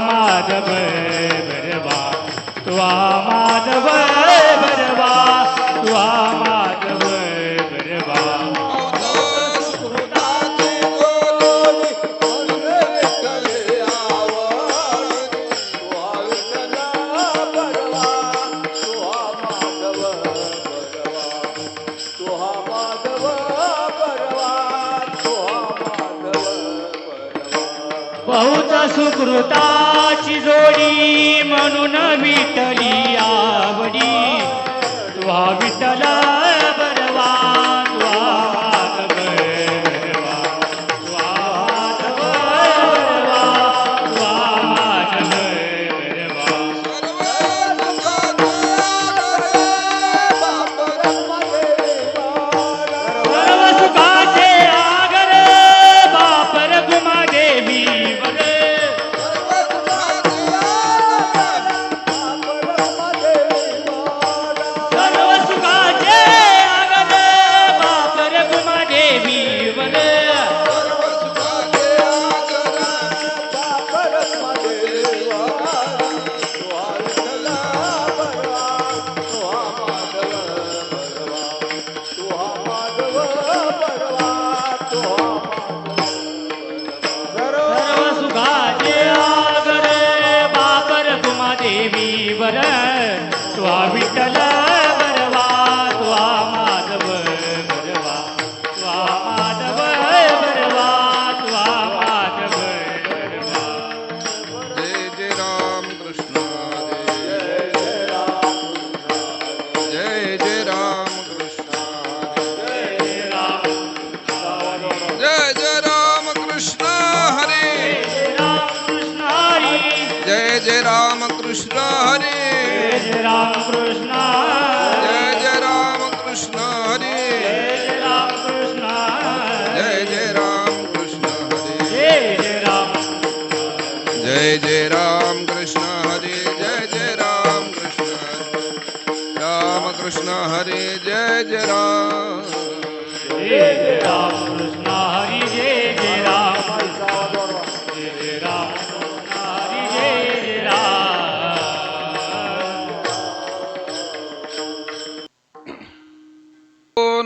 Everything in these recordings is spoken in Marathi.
माधव बरवा तुआ माधव बरवा तुआ माधव बरवा बहुत सुकृताची जोडी म्हणून विठ्ठली आवडी तुहा विठ्ठल बरवा तुहा माधव बरवा तुहा माधव बरवा तुहा माधव बरवा सर्व सुखाचे आगर बाप रघुमा देवी तुआ विठ्ठल बरवा तुआ माधव बरवा तुआ माधव बरवा तुआ माधव बरवा जय जय राम कृष्ण जय जय राम कृष्ण जय जय राम कृष्ण हरे जय जय राम कृष्ण हरे जय राम कृष्ण जय जय राम कृष्ण हरे जय जय राम कृष्ण जय जय राम कृष्ण हरे जय जय राम कृष्ण हरे जय जय राम कृष्ण राम कृष्ण हरे जय जय राम कृष्ण हरि जय जय राम जय जय राम कृष्ण हरि जय जय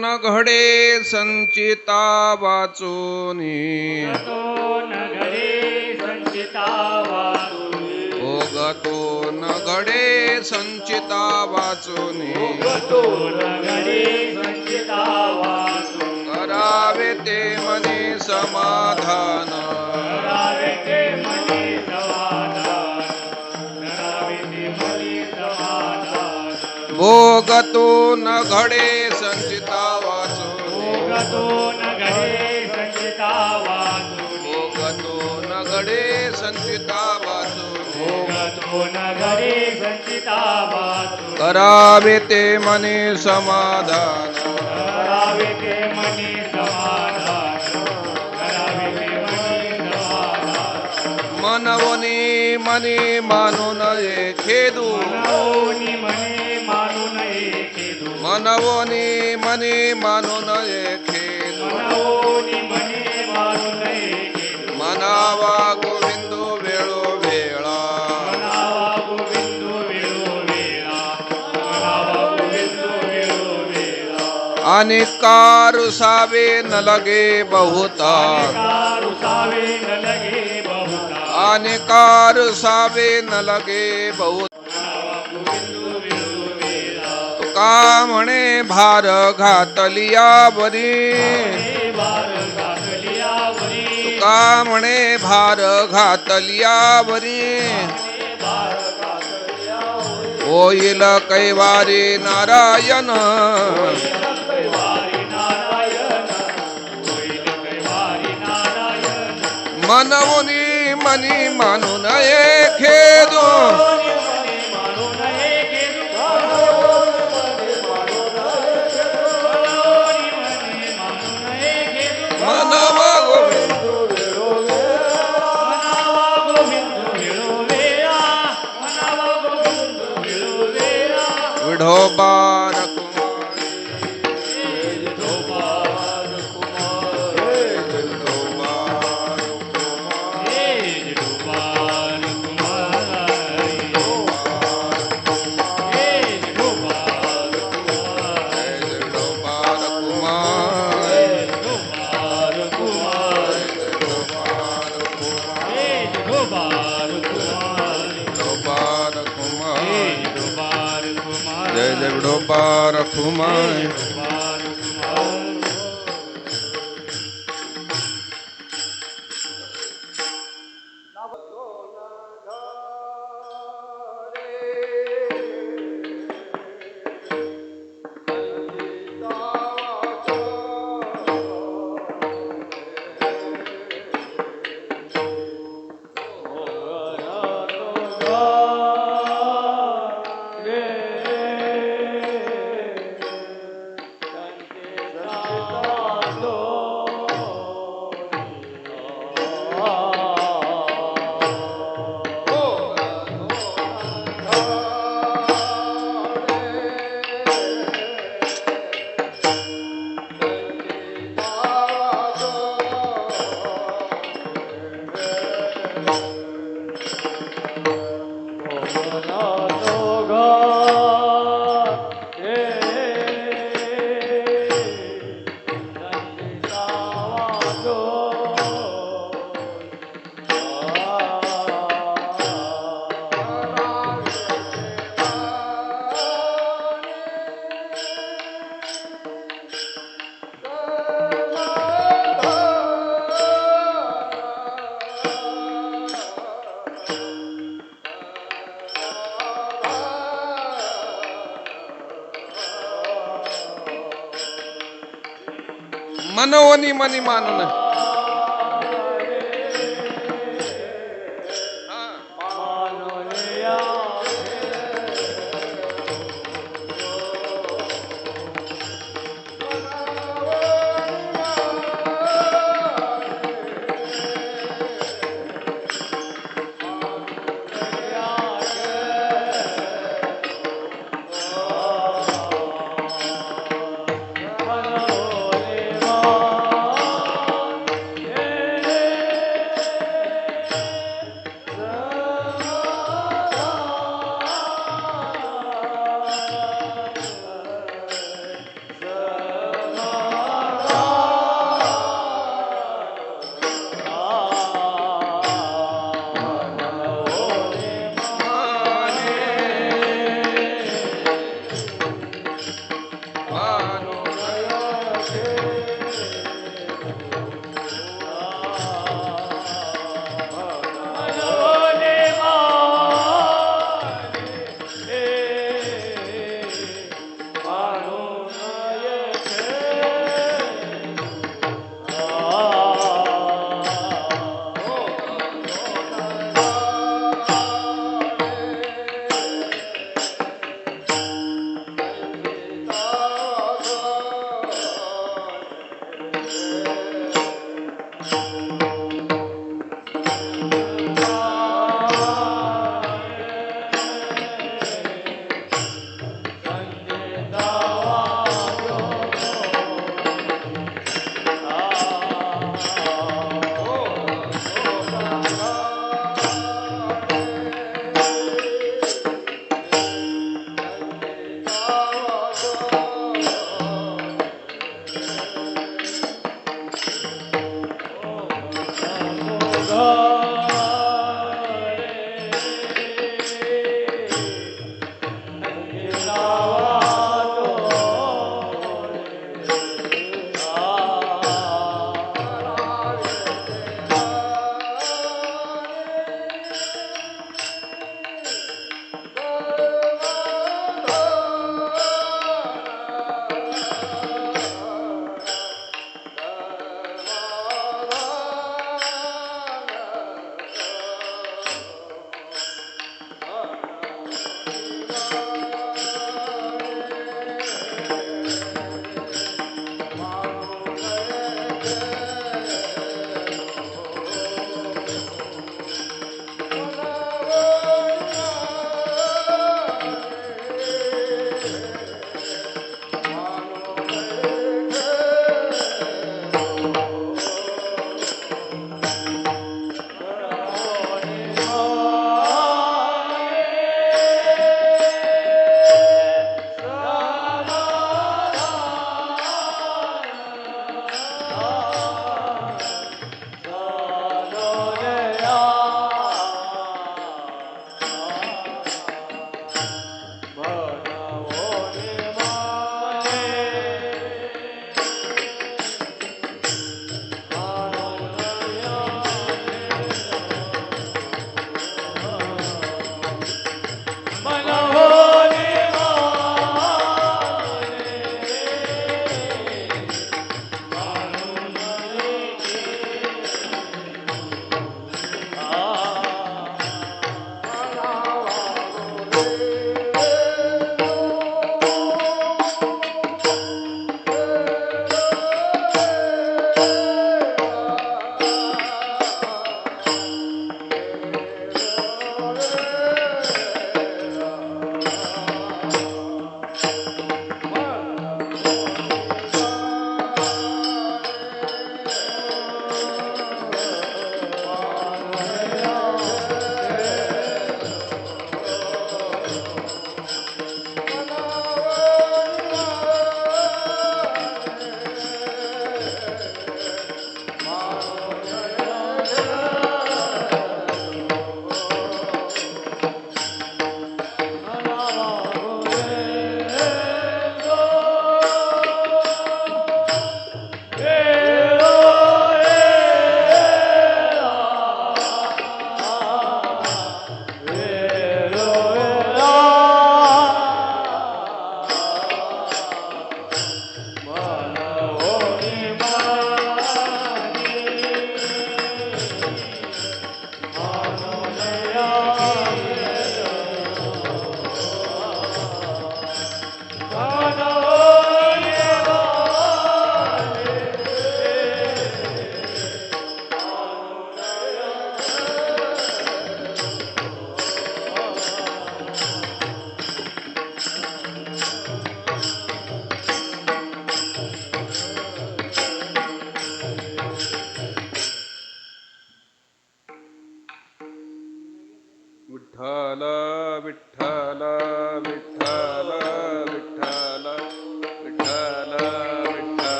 न घडे संचिता वाचूनी तो न घडे संचिता वाचूनी भोगतो न घडे संचिता वाचूनी तो न घडे संचिता वाचूनी करावे ते मने समाधान करावे ते मनी समाधान करावे ते मनी समाधान भोगतो न घडे संचिता वाचूनी भोगतो न घडे संचिता वाचूनी भोगतो न घडे संचिता वाचूनी भोगतो न घडे संचिता वाचूनी करावे ते मने समाधान करावे ते मनी समाधान करावे ते मनी समाधान मनवनी मनी मानून खेदू मनवोनी मने मानून एकेदू मनवनी मनी मानून खेदू मनवोनी मने मानून एकेदू मनावा गोविंदू वेळो वेळा मनावा गोविंदू वेळो वेळा मनावा गोविंदू वेळो वेळा आणि कारुसावे न लगे बहुता रुसावे न लगे बहुता आणि कारुसावे न लगे बहुता तुका म्हणे भार घातलिया बरी तुका म्हणे भार घातलिया बरी होईल कैवारी नारायण मनवनी मनी मानून खेदू मनवा विढोबा जय विठोबा रखुमाई मनोवनी मनी मानून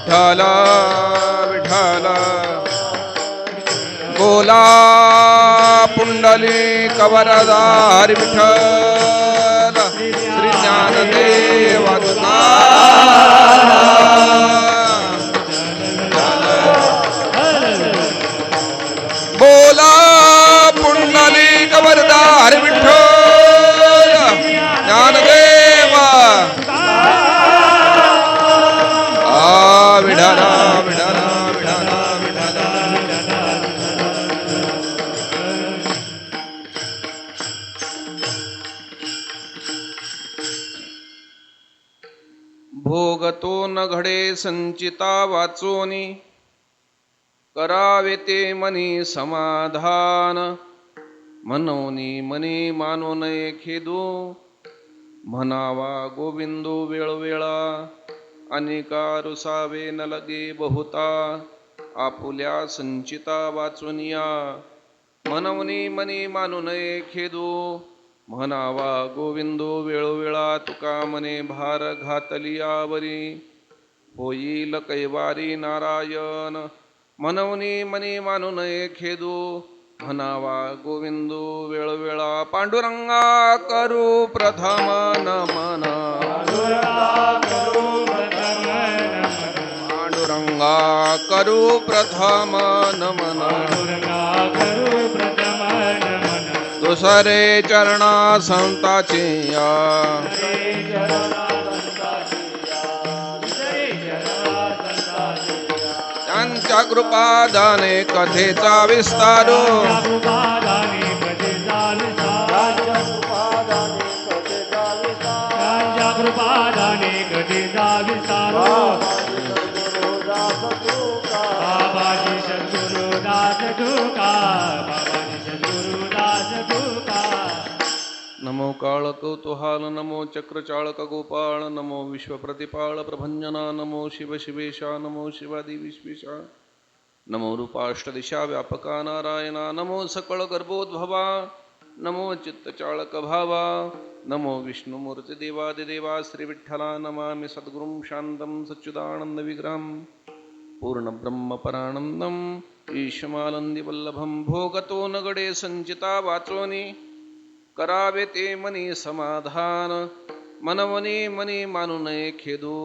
विठ्ठल विठ्ठल बोला पुंडलिक वरदा हरी विठ्ठल श्री ज्ञानदेव बोला पुंडलिक वरदा हरी विठ्ठल ज्ञानदेव विठ्ठल विठ्ठल भोगतो न घडे संचिता वाचोनी करावे ते मनी समाधान मनोनी मनी मानो नये खेदू म्हणावा गोविंदो वेळोवेळा अनेका रुसावे न लगे बहुता आपुल्या संचिता वाचुनिया मनवनी मनी मानू नये खेदू म्हणावा गोविंदो वेळोवेळा तुका मने भार घातलियावरी होईल कैवारी नारायण मनवनी मनी मानू नये खेदू म्हणावा गोविंदो वेळोवेळा पांडुरंगा करू प्रथम नमन पांडुरंगा करू प्रथम नमन दुसरे चरणा संताचे या त्यांच्या कृपादाने कथेचा विस्तारो नमो काळ कौतुहाल नमो चक्रचाळक गोपाळ नमो विश्वप्रतिपाळ प्रभंजना नमो शिव शिवेशा नमो शिवादि विश्वेशा नमो रूपाष्टदिशा व्यापका नारायणा नमो सकळ गर्भोद्भवा नमो चित्तचाळक भावा नमो विष्णुमूर्ती देवादिदेवा श्री विठ्ठला नमामि सद्गुरुं शान्तं सच्चिदानंद विग्रहं पूर्णब्रह्म परानंदं ईशमानंदी वल्लभं भोगतो नगडे संचिता वाचोनी करावे ते मनी समाधान मनवनी मनी मानू नये खेदू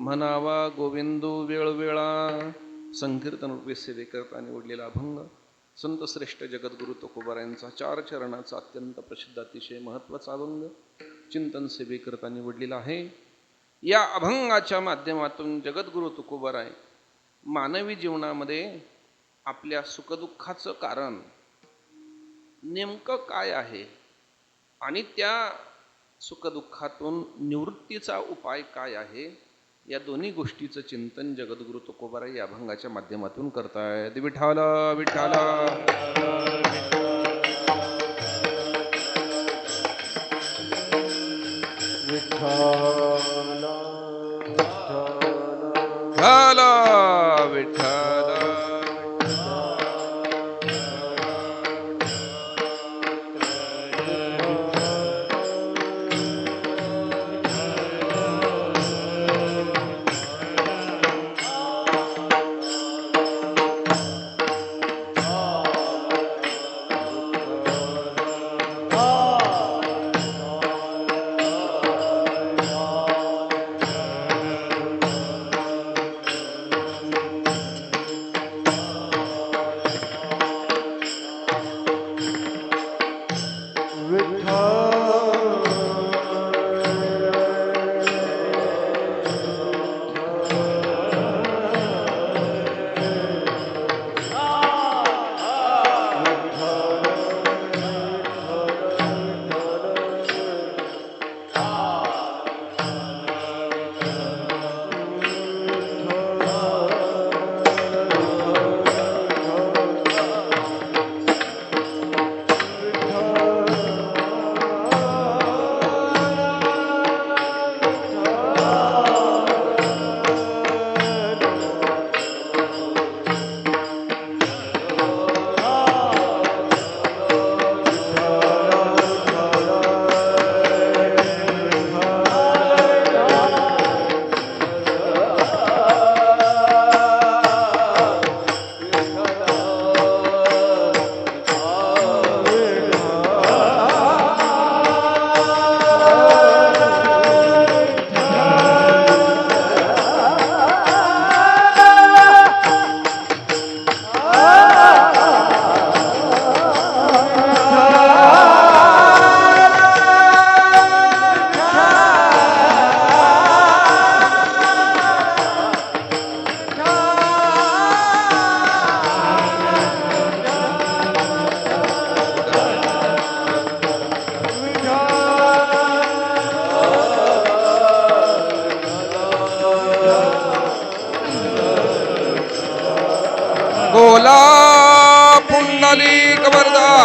म्हणावा गोविंदू वेळोवेळा संकीर्तन रूपे सेवेकरता निवडलेला अभंग संत श्रेष्ठ जगद्गुरु तुकोबारायांचा 4 चरणाचा अत्यंत प्रसिद्ध अतिशय महत्त्वाचा अभंग चिंतन सेवेकरता निवडलेला आहे. या अभंगाच्या माध्यमातून जगद्गुरु तुकोबाराय मानवी जीवनामध्ये आपल्या सुखदुःखाचं कारण नेमकं काय आहे आणि त्या सुखदुःखातून निवृत्तीचा उपाय काय आहे या दोन्ही गोष्टीचं चिंतन जगद्गुरु तुकोबाराय या अभंगाच्या माध्यमातून करतायत. विठ्ठल विठ्ठल विठ्ठल विठ्ठल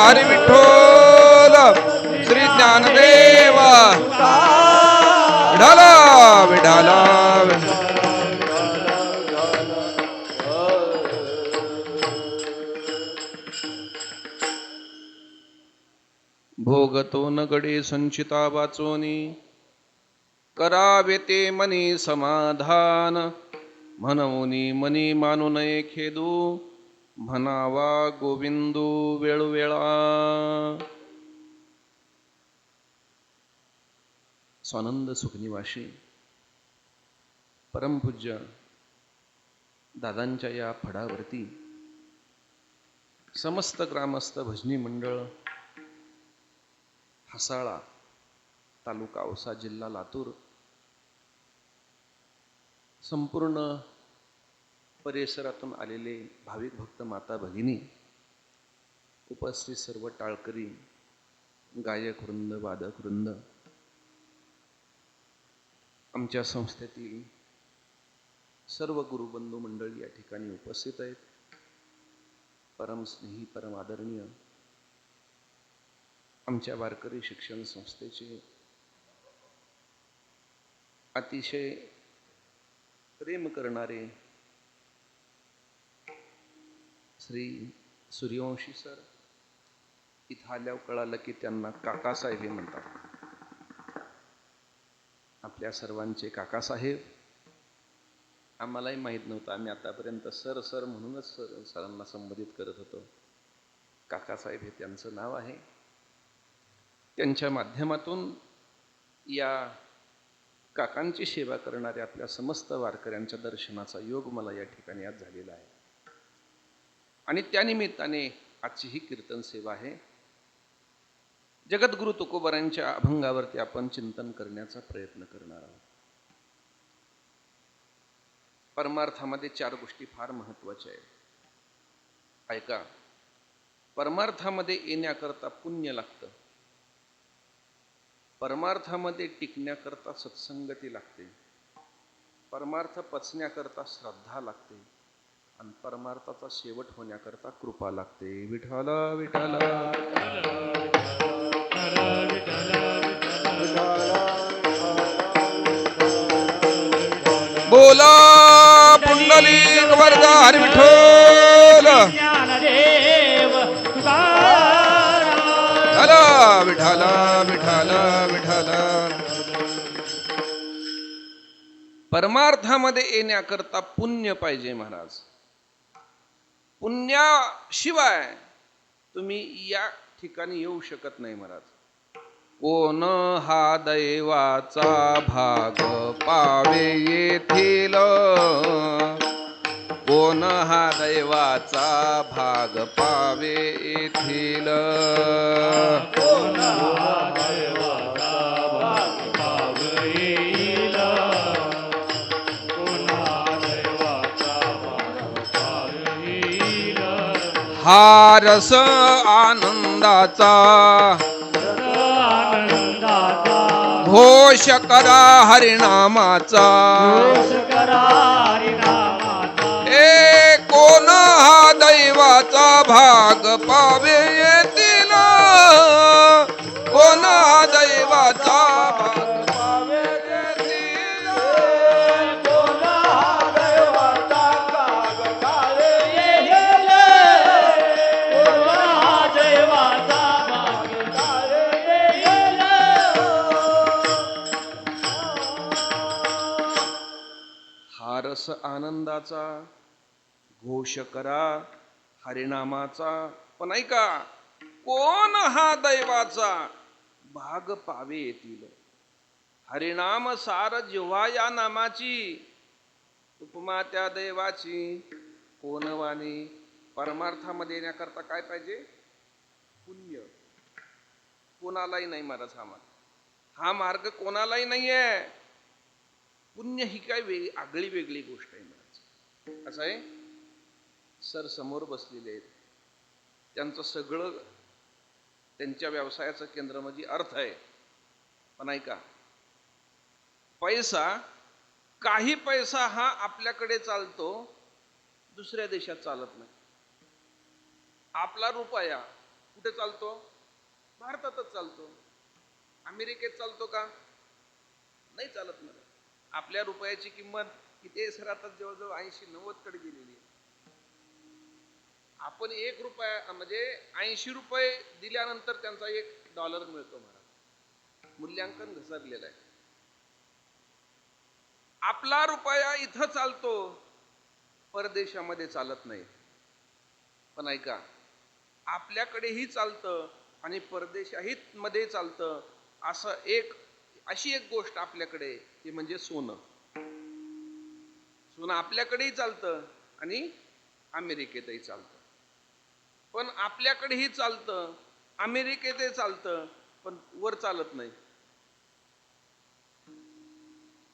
हरी विठ्ठल श्री ज्ञानदेव विठाला विठाला भोगतो न गडे संचिता वाचोनी करावे ते मनी समाधान म्हणूनी मनी मानू नये खेदू म्हणावा गोविंदू वेळोवेळा. स्वानंद सुखनिवासी परमपूज्य दादांच्या या फडावरती समस्त ग्रामस्थ भजनी मंडळ हसाळा तालुका औसा जिल्हा लातूर संपूर्ण परिसरातून आलेले भाविक भक्त माता भगिनी उपस्थित सर्व टाळकरी गायक वृंद वादक वृंद आमच्या संस्थेतील सर्व गुरुबंधू मंडळी या ठिकाणी उपस्थित आहेत. परम स्नेही परम आदरणीय आमच्या वारकरी शिक्षण संस्थेचे अतिशय प्रेम करणारे श्री सूर्यवंशी सर, इथं आल्यावर कळालं की त्यांना काकासाहेब हे म्हणतात. आपल्या सर्वांचे काकासाहेब. आम्हालाही माहीत नव्हतं, आम्ही आतापर्यंत सर सर म्हणूनच सरांना संबोधित करत होतो. काकासाहेब हे त्यांचं नाव आहे. त्यांच्या माध्यमातून या काकांची सेवा करणाऱ्या आपल्या समस्त वारकऱ्यांच्या दर्शनाचा योग मला या ठिकाणी आज झालेला आहे. आणि त्यानिमित्ताने आजची ही कीर्तन सेवा आहे. जगद्गुरु तुकोबारांच्या अभंगावरती आपण चिंतन करण्याचा प्रयत्न करणार आहोत. परमार्थामध्ये 4 गोष्टी फार महत्त्वाच्या आहेत. ऐका, परमार्थामध्ये येण्याकरता पुण्य लागतं, परमार्थामध्ये टिकण्याकरता सत्संगती लागते, परमार्थ पचण्याकरता श्रद्धा लागते आणि परमार्थाचा शेवट होण्याकरता कृपा लागते. विठाला विठाला बोला पुंडलिक वरदा हरी विठ्ठल विठाला विठाला विठाला. परमार्थामध्ये येण्याकरता पुण्य पाहिजे महाराज. पुण्याशिवाय तुम्ही या ठिकाणी येऊ शकत नाही महाराज. कोण हा दैवाचा भाग पावे येथील, कोण हा दैवाचा भाग पावे येथील, कोण हा दैवाचा भाग पावे येईल, कोण हा दैवाचा भाग पावे येईल. हा रस आनंदाचा घोष करा हरिनामाचा, ए कोण हा दैवाचा भाग पावे येतील, कोण हा दैवाचा भाग पावे येतील, कोण हा दैवाचा भाग पावे येईल, कोण हा दैवाचा भाग पावे येईल. हा रस आनंदाचा घोष करा हरिनामाचा, पण ऐका, कोण हा दैवाचा भाग पावे येतील. हरिनाम सार जिव्हा या नामाची, उपमा त्या दैवाची कोण वाणी. परमार्थामध्ये येण्याकरता काय पाहिजे? पुण्य. कोणालाही नाही महाराज हा मार्ग कोणालाही नाही आहे. पुण्य ही काय आगळी वेगळी गोष्ट आहे महाराज. असं आहे, सर समोर बसलेले आहेत, त्यांचं सगळं त्यांच्या व्यवसायाचं केंद्र म्हणजे अर्थ आहे. पण ऐका, पैसा, काही पैसा हा आपल्याकडे चालतो, दुसऱ्या देशात चालत नाही. आपला रुपया कुठे चालतो? भारतातच चालतो. अमेरिकेत चालतो का? नाही चालत ना. आपल्या रुपयाची किंमत किती सर आता जवळजवळ 80-90 कडे गेलेली आहे. आपण 1 रुपया म्हणजे 80 रुपये दिल्यानंतर त्यांचा $1 मिळतो महाराज. मूल्यांकन घसरलेलं आहे. आपला रुपया इथं चालतो, परदेशामध्ये चालत नाही. पण ऐका, आपल्याकडेही चालतं आणि परदेशात मध्ये चालतं अशी एक गोष्ट आपल्याकडे, ती म्हणजे सोनं. सोनं आपल्याकडेही चालतं आणि अमेरिकेतही चालतं. पण आपल्याकडेही चालतं, अमेरिकेतही चालतं, पण वर चालत नाही.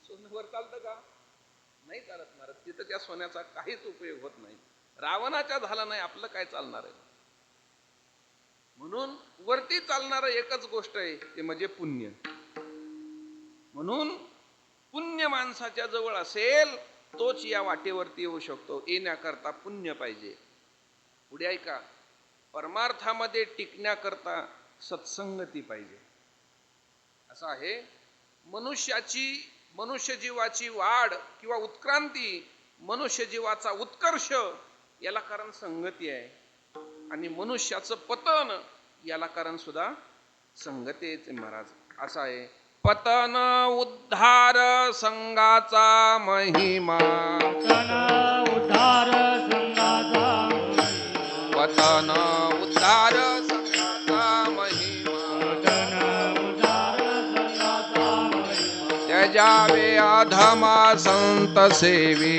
सोनं वर चालतं का? नाही चालत महाराज. तिथं त्या सोन्याचा काहीच उपयोग होत नाही. रावणाच्या झाला नाही, आपलं काय चालणार आहे? म्हणून वरती चालणार एकच गोष्ट आहे, ते म्हणजे पुण्य. म्हणून पुण्य माणसाच्या जवळ असेल तोच या वाटेवरती येऊ शकतो. येण्याकरता पुण्य पाहिजे. पुढे ऐका, परमार्थामध्ये टिकण्याकरता सत्संगती पाहिजे. असं आहे, मनुष्य जीवाची वाढ किंवा उत्क्रांती, मनुष्य जीवाचा उत्कर्ष याला कारण संगती आहे. आणि मनुष्याचं पतन याला कारण सुद्धा संगती आहे महाराज. असं आहे, पतन उद्धार संघाचा महिमा. पतन उद्धार संघाचा महिमा. पतन उद्धार संघाचा महिमा. पतन उद्धार संघाचा महिमा. त्याजावे अधमा संत सेवी.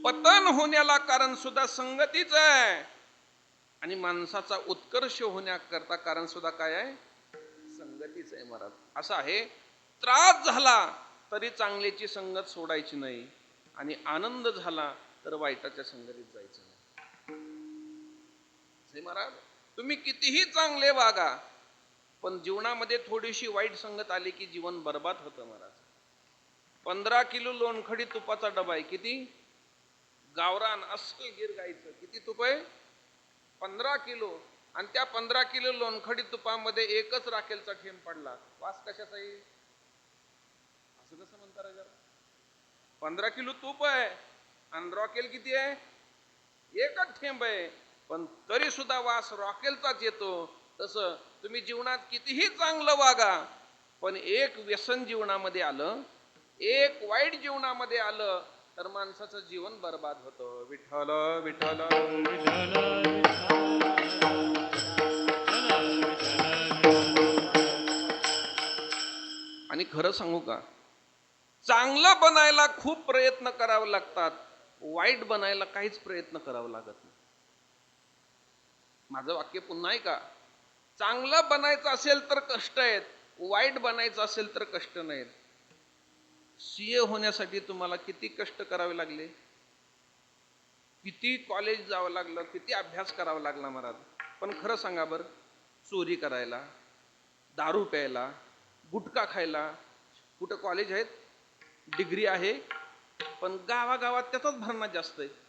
पतन होण्याला कारण सुद्धा संगतीच आहे आणि माणसाचा उत्कर्ष होण्याकरता कारण सुद्धा काय आहे? संगतीच आहे महाराज. असं आहे, त्रास झाला तरी चांगल्याची संगत सोडायची नाही आणि आनंद झाला तर वाईटाच्या संगतीत जायचं नाही. महाराज, तुम्ही कितीही चांगले वागा, पण जीवनामध्ये थोडीशी वाईट संगत आली की जीवन बर्बाद होतं महाराज. 15 किलो लोणखडी तुपाचा डबा आहे. किती? गावरान अस्सल गिर गायचं. किती तूप आहे? 15 किलो. आणि त्या 15 किलो लोणखडी तुपामध्ये एकच राखेलचा थेंब पडला. वास कशाचा येईल? असं कसं म्हणता रे जरा? 15 किलो तूप आहे आणि रॉकेल किती आहे? एकच थेंब आहे, पण तरी सुद्धा वास रॉकेलचाच येतो. तसं तुम्ही जीवनात कितीही चांगलं वागा, पण एक व्यसन जीवनामध्ये आलं, एक वाईट जीवनामध्ये आलं तर माणसाचं जीवन बर्बाद होतं. विठ्ठल विठ्ठल आणि खरं सांगू का, चांगलं बनायला खूप प्रयत्न करावे लागतात, वाईट बनायला काहीच प्रयत्न करावा लागत नाही. माझं वाक्य पुन्हा आहे का? चांगलं बनायचं असेल तर कष्ट आहेत, वाईट बनायचं असेल तर कष्ट नाहीत. सीए होण्यासाठी तुम्हाला किती कष्ट करावे लागले, किती कॉलेज जावं लागलं, किती अभ्यास करावा लागला महाराज. पण खरं सांगा बरं, चोरी करायला, दारू प्यायला, गुटखा खायला कुठं कॉलेज आहेत, डिग्री आहे, पण गावागावात त्याचाच भरणा जास्त आहे.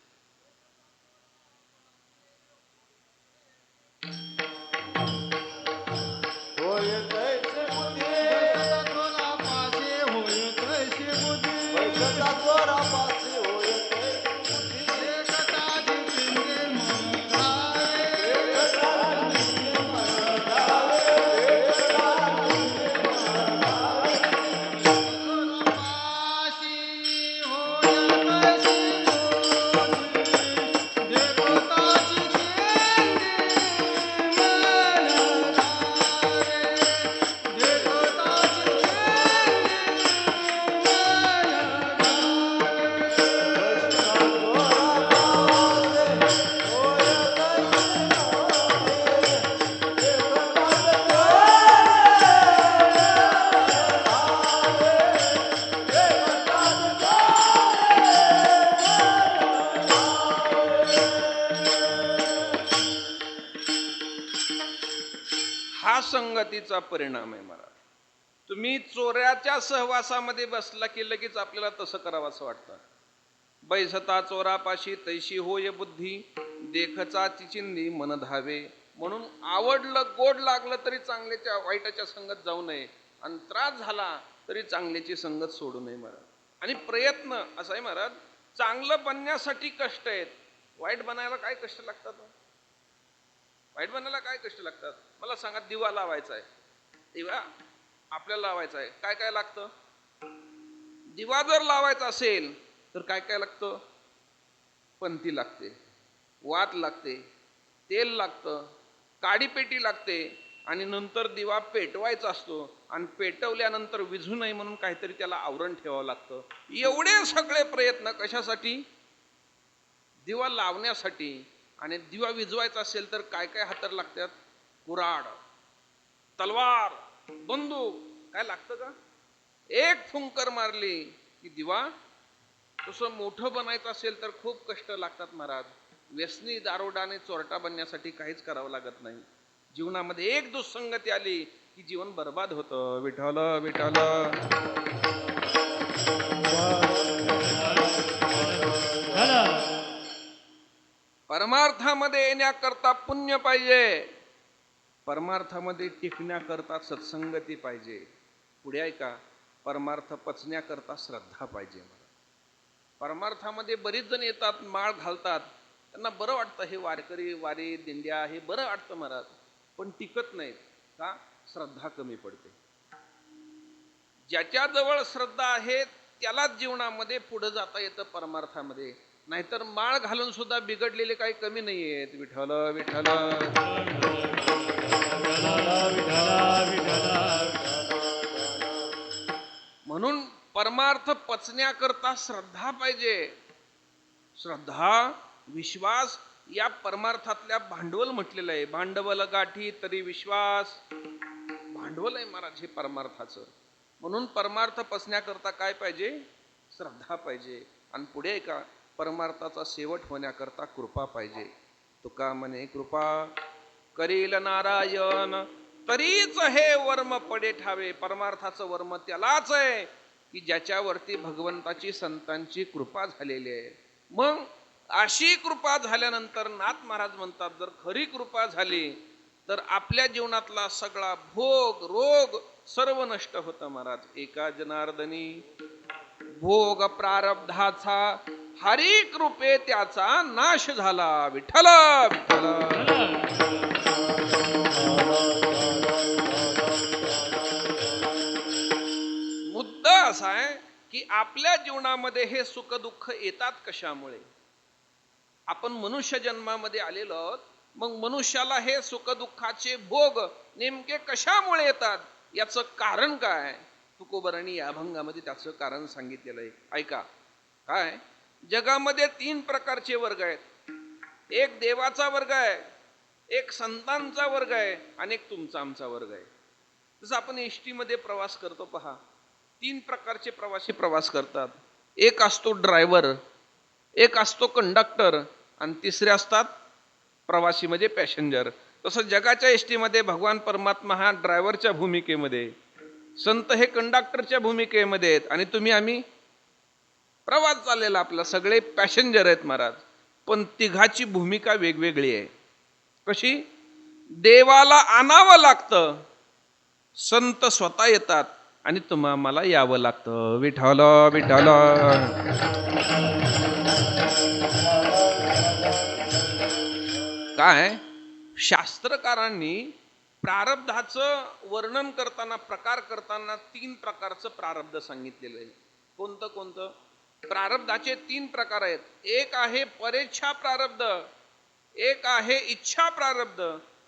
हा संगतीचा परिणाम आहे महाराज. तुम्ही चोराच्या सहवासामध्ये बसला की लगेच आपल्याला तसं करावं असं वाटतं. बैसता चोरापाशी तैशी होय बुद्धी, देखचा चिचिंदी मन धावे. म्हणून आवडलं गोड लागलं तरी चांगल्याच्या वाईटाच्या संगत जाऊ नये, आणि त्रास झाला तरी चांगल्याची संगत सोडू नये महाराज. आणि प्रयत्न असा आहे महाराज, चांगलं बनण्यासाठी कष्ट आहेत, वाईट बनायला काय कष्ट लागतात? वाईट बनायला काय कष्ट लागतात मला सांगा. दिवा लावायचा आहे, दिवा आपल्याला लावायचा आहे, काय काय लागतं? दिवा जर लावायचा असेल तर काय काय लागतं? पंथी लागते, वात लागते, तेल लागतं, काडीपेटी लागते, आणि नंतर दिवा पेटवायचा असतो, आणि पेटवल्यानंतर विझू नये म्हणून काहीतरी त्याला आवरण ठेवावं लागतं. एवढे सगळे प्रयत्न कशासाठी? दिवा लावण्यासाठी. आणि दिवा विझवायचा असेल तर काय काय हातर लागतात? कुऱ्हाड, तलवार, बंदूक, काय लागतं का? एक फुंकर मारली की दिवा. तसं मोठं बनायचं असेल तर खूप कष्ट लागतात महाराज. व्यसनी दारोडाने चोरटा बनण्यासाठी काहीच करावं लागत नाही. जीवनामध्ये एक दुःसंगती आली की जीवन बर्बाद होतं. विठ्ठल विठ्ठल. परमार्थामध्ये येण्याकरता पुण्य पाहिजे, परमार्थामध्ये टिकण्याकरता सत्संगती पाहिजे. पुढे ऐका, परमार्थ पचण्याकरता श्रद्धा पाहिजे. परमार्थामध्ये बरीच जण येतात, माळ घालतात, त्यांना बरं वाटतं, हे वारकरी वारी दिंड्या हे बरं वाटतं महाराज, पण टिकत नाहीत का? श्रद्धा कमी पडते. ज्याच्याजवळ श्रद्धा आहे त्यालाच जीवनामध्ये पुढे जाता येतं परमार्थामध्ये. नाहीतर माळ घालून सुद्धा बिघडलेले काही कमी नाही आहेत. विठ्ठल विठ्ठल. म्हणून परमार्थ पचण्याकरता श्रद्धा पाहिजे. श्रद्धा, विश्वास या परमार्थातल्या भांडवल म्हटलेलं आहे. भांडवल गाठी तरी विश्वास, भांडवल आहे महाराज हे परमार्थाचं. म्हणून परमार्थ पचण्याकरता काय पाहिजे? श्रद्धा पाहिजे. आणि पुढे का, परमार्थाचा शेवट होण्याकरता कृपा पाहिजे. तुका म्हणे कृपा करील नारायण, तरीच हे वर्म पडे ठावे. परमार्थाचं वर्म त्यालाच आहे की ज्याच्यावरती भगवंताची संतांची कृपा झालेली आहे. मग अशी कृपा झाल्यानंतर नाथ महाराज म्हणतात, जर खरी कृपा झाली तर आपल्या जीवनातला सगळा भोग रोग सर्व नष्ट होतं महाराज. एका जनार्दनी भोग प्रारब्धाचा, हरी कृपे त्याचा नाश झाला. विठ्ठल विठ्ठल. मुद्दा असा आहे की आपल्या जीवनामध्ये हे सुख दुःख येतात कशामुळे? आपण मनुष्य जन्मामध्ये आलेलो, मग मनुष्याला हे सुख दुःखाचे भोग नेमके कशामुळे येतात, याचं कारण काय? तुकोबरांनी या अभंगामध्ये त्याचं कारण सांगितलेलं आहे. ऐका काय. जगामध्ये 3 प्रकारचे वर्ग आहेत. एक देवाचा वर्ग आहे, एक संतांचा वर्ग आहे, आणि एक तुमचा आमचा वर्ग आहे. जसं आपण एसटी मध्ये प्रवास करतो पहा, 3 प्रकारचे प्रवासी प्रवास करतात. एक असतो ड्रायव्हर, एक असतो कंडक्टर, आणि तिसरे असतात प्रवासी म्हणजे पॅसेंजर. तसं जगाच्या एसटी मध्ये भगवान परमात्मा हा ड्रायव्हरच्या भूमिकेमध्ये, संत हे कंडक्टरच्या भूमिकेमध्ये आहेत, आणि तुम्ही आम्ही प्रवास चाललेला आपला, सगळे पॅसेंजर आहेत महाराज. पण तिघाची भूमिका वेगवेगळी आहे. कशी? देवाला आणावं लागतं, संत स्वतः येतात, आणि तुम्हाला यावं लागतं. विठ्ठल विठ्ठल. काय शास्त्रकारांनी प्रारब्धाचं वर्णन करताना, प्रकार करताना 3 प्रकारचं प्रारब्ध सांगितलेलं आहे. कोणतं कोणतं? प्रारब्धाचे 3 प्रकार आहेत. एक आहे परेच्छा प्रारब्ध, एक आहे इच्छा प्रारब्ध,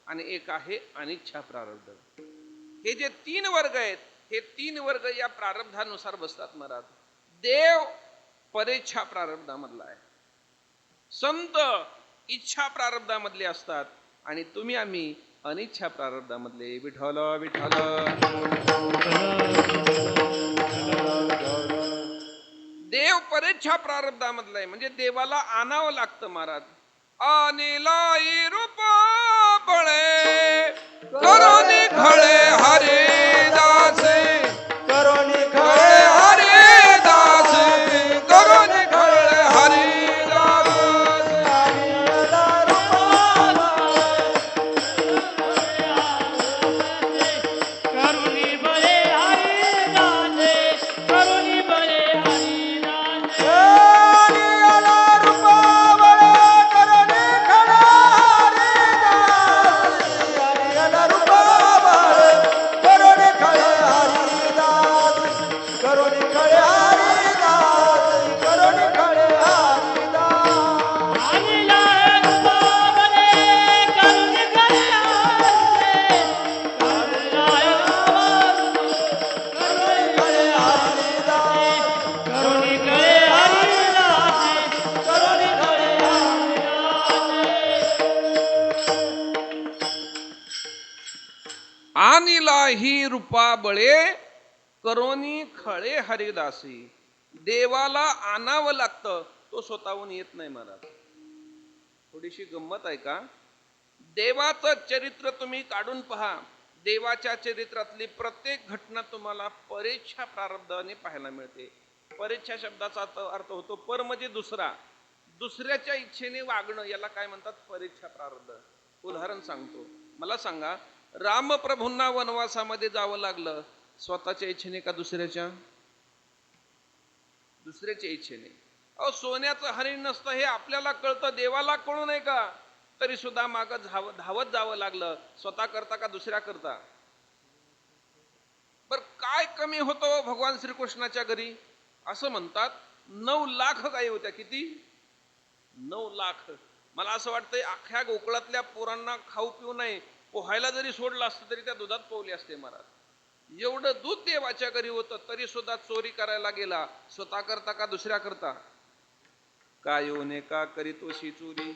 आणि एक आहे अनिच्छा प्रारब्ध. हे जे 3 वर्ग आहेत, हे 3 वर्ग या प्रारब्धानुसार बसतात महाराज. देव परेच्छा प्रारब्धामधला आहे, संत इच्छा प्रारब्धामधले असतात, आणि तुम्ही आम्ही अनिच्छा प्रारब्धामधले. विठ्ठल विठ्ठल. देव परेच्छा प्रारब्धामधला आहे, म्हणजे देवाला आणावं लागतं महाराज. अनिलाई रूप बळे करोनी खळे हरिदासे, आणिला ही रूपा बळे करोनी खळे हरिदासी. देवाला आणावं लागतं, तो स्वतःहून येत नाही महाराज. थोडीशी गंमत आहे का? देवाचं चरित्र तुम्ही काढून पहा. देवाच्या चरित्रातली प्रत्येक घटना तुम्हाला परीक्षा प्रारब्धाने पाहायला मिळते. परीक्षा शब्दाचा अर्थ होतो पर म्हणजे दुसरा, दुसऱ्याच्या इच्छेने वागणं, याला काय म्हणतात? परीक्षा प्रारब्ध. उदाहरण सांगतो. मला सांगा, रामप्रभूंना वनवासामध्ये जावं लागलं स्वतःच्या इच्छेने का दुसऱ्याच्या? दुसऱ्याच्या इच्छेने. अहो, सोन्याचं हरिण नसतं हे आपल्याला कळतं, देवाला कळू नये का? तरी सुद्धा माग धावत जावं लागलं. स्वतः करता का दुसऱ्या करता? बर काय कमी होतं भगवान श्रीकृष्णाच्या घरी? असं म्हणतात 9 लाख गायी होत्या. किती? 9 लाख. मला असं वाटतंय अख्ख्या गोकुळातल्या पोरांना खाऊ पिऊ नाही, पोहायला जरी सोडलं असतं तरी त्या दुधात पोहले असते महाराज. एवढं दूध देवाच्या घरी होतं तरी सुद्धा चोरी करायला गेला. स्वतः करता का दुसऱ्या करता? काय येऊने का करीतोशी चोरी.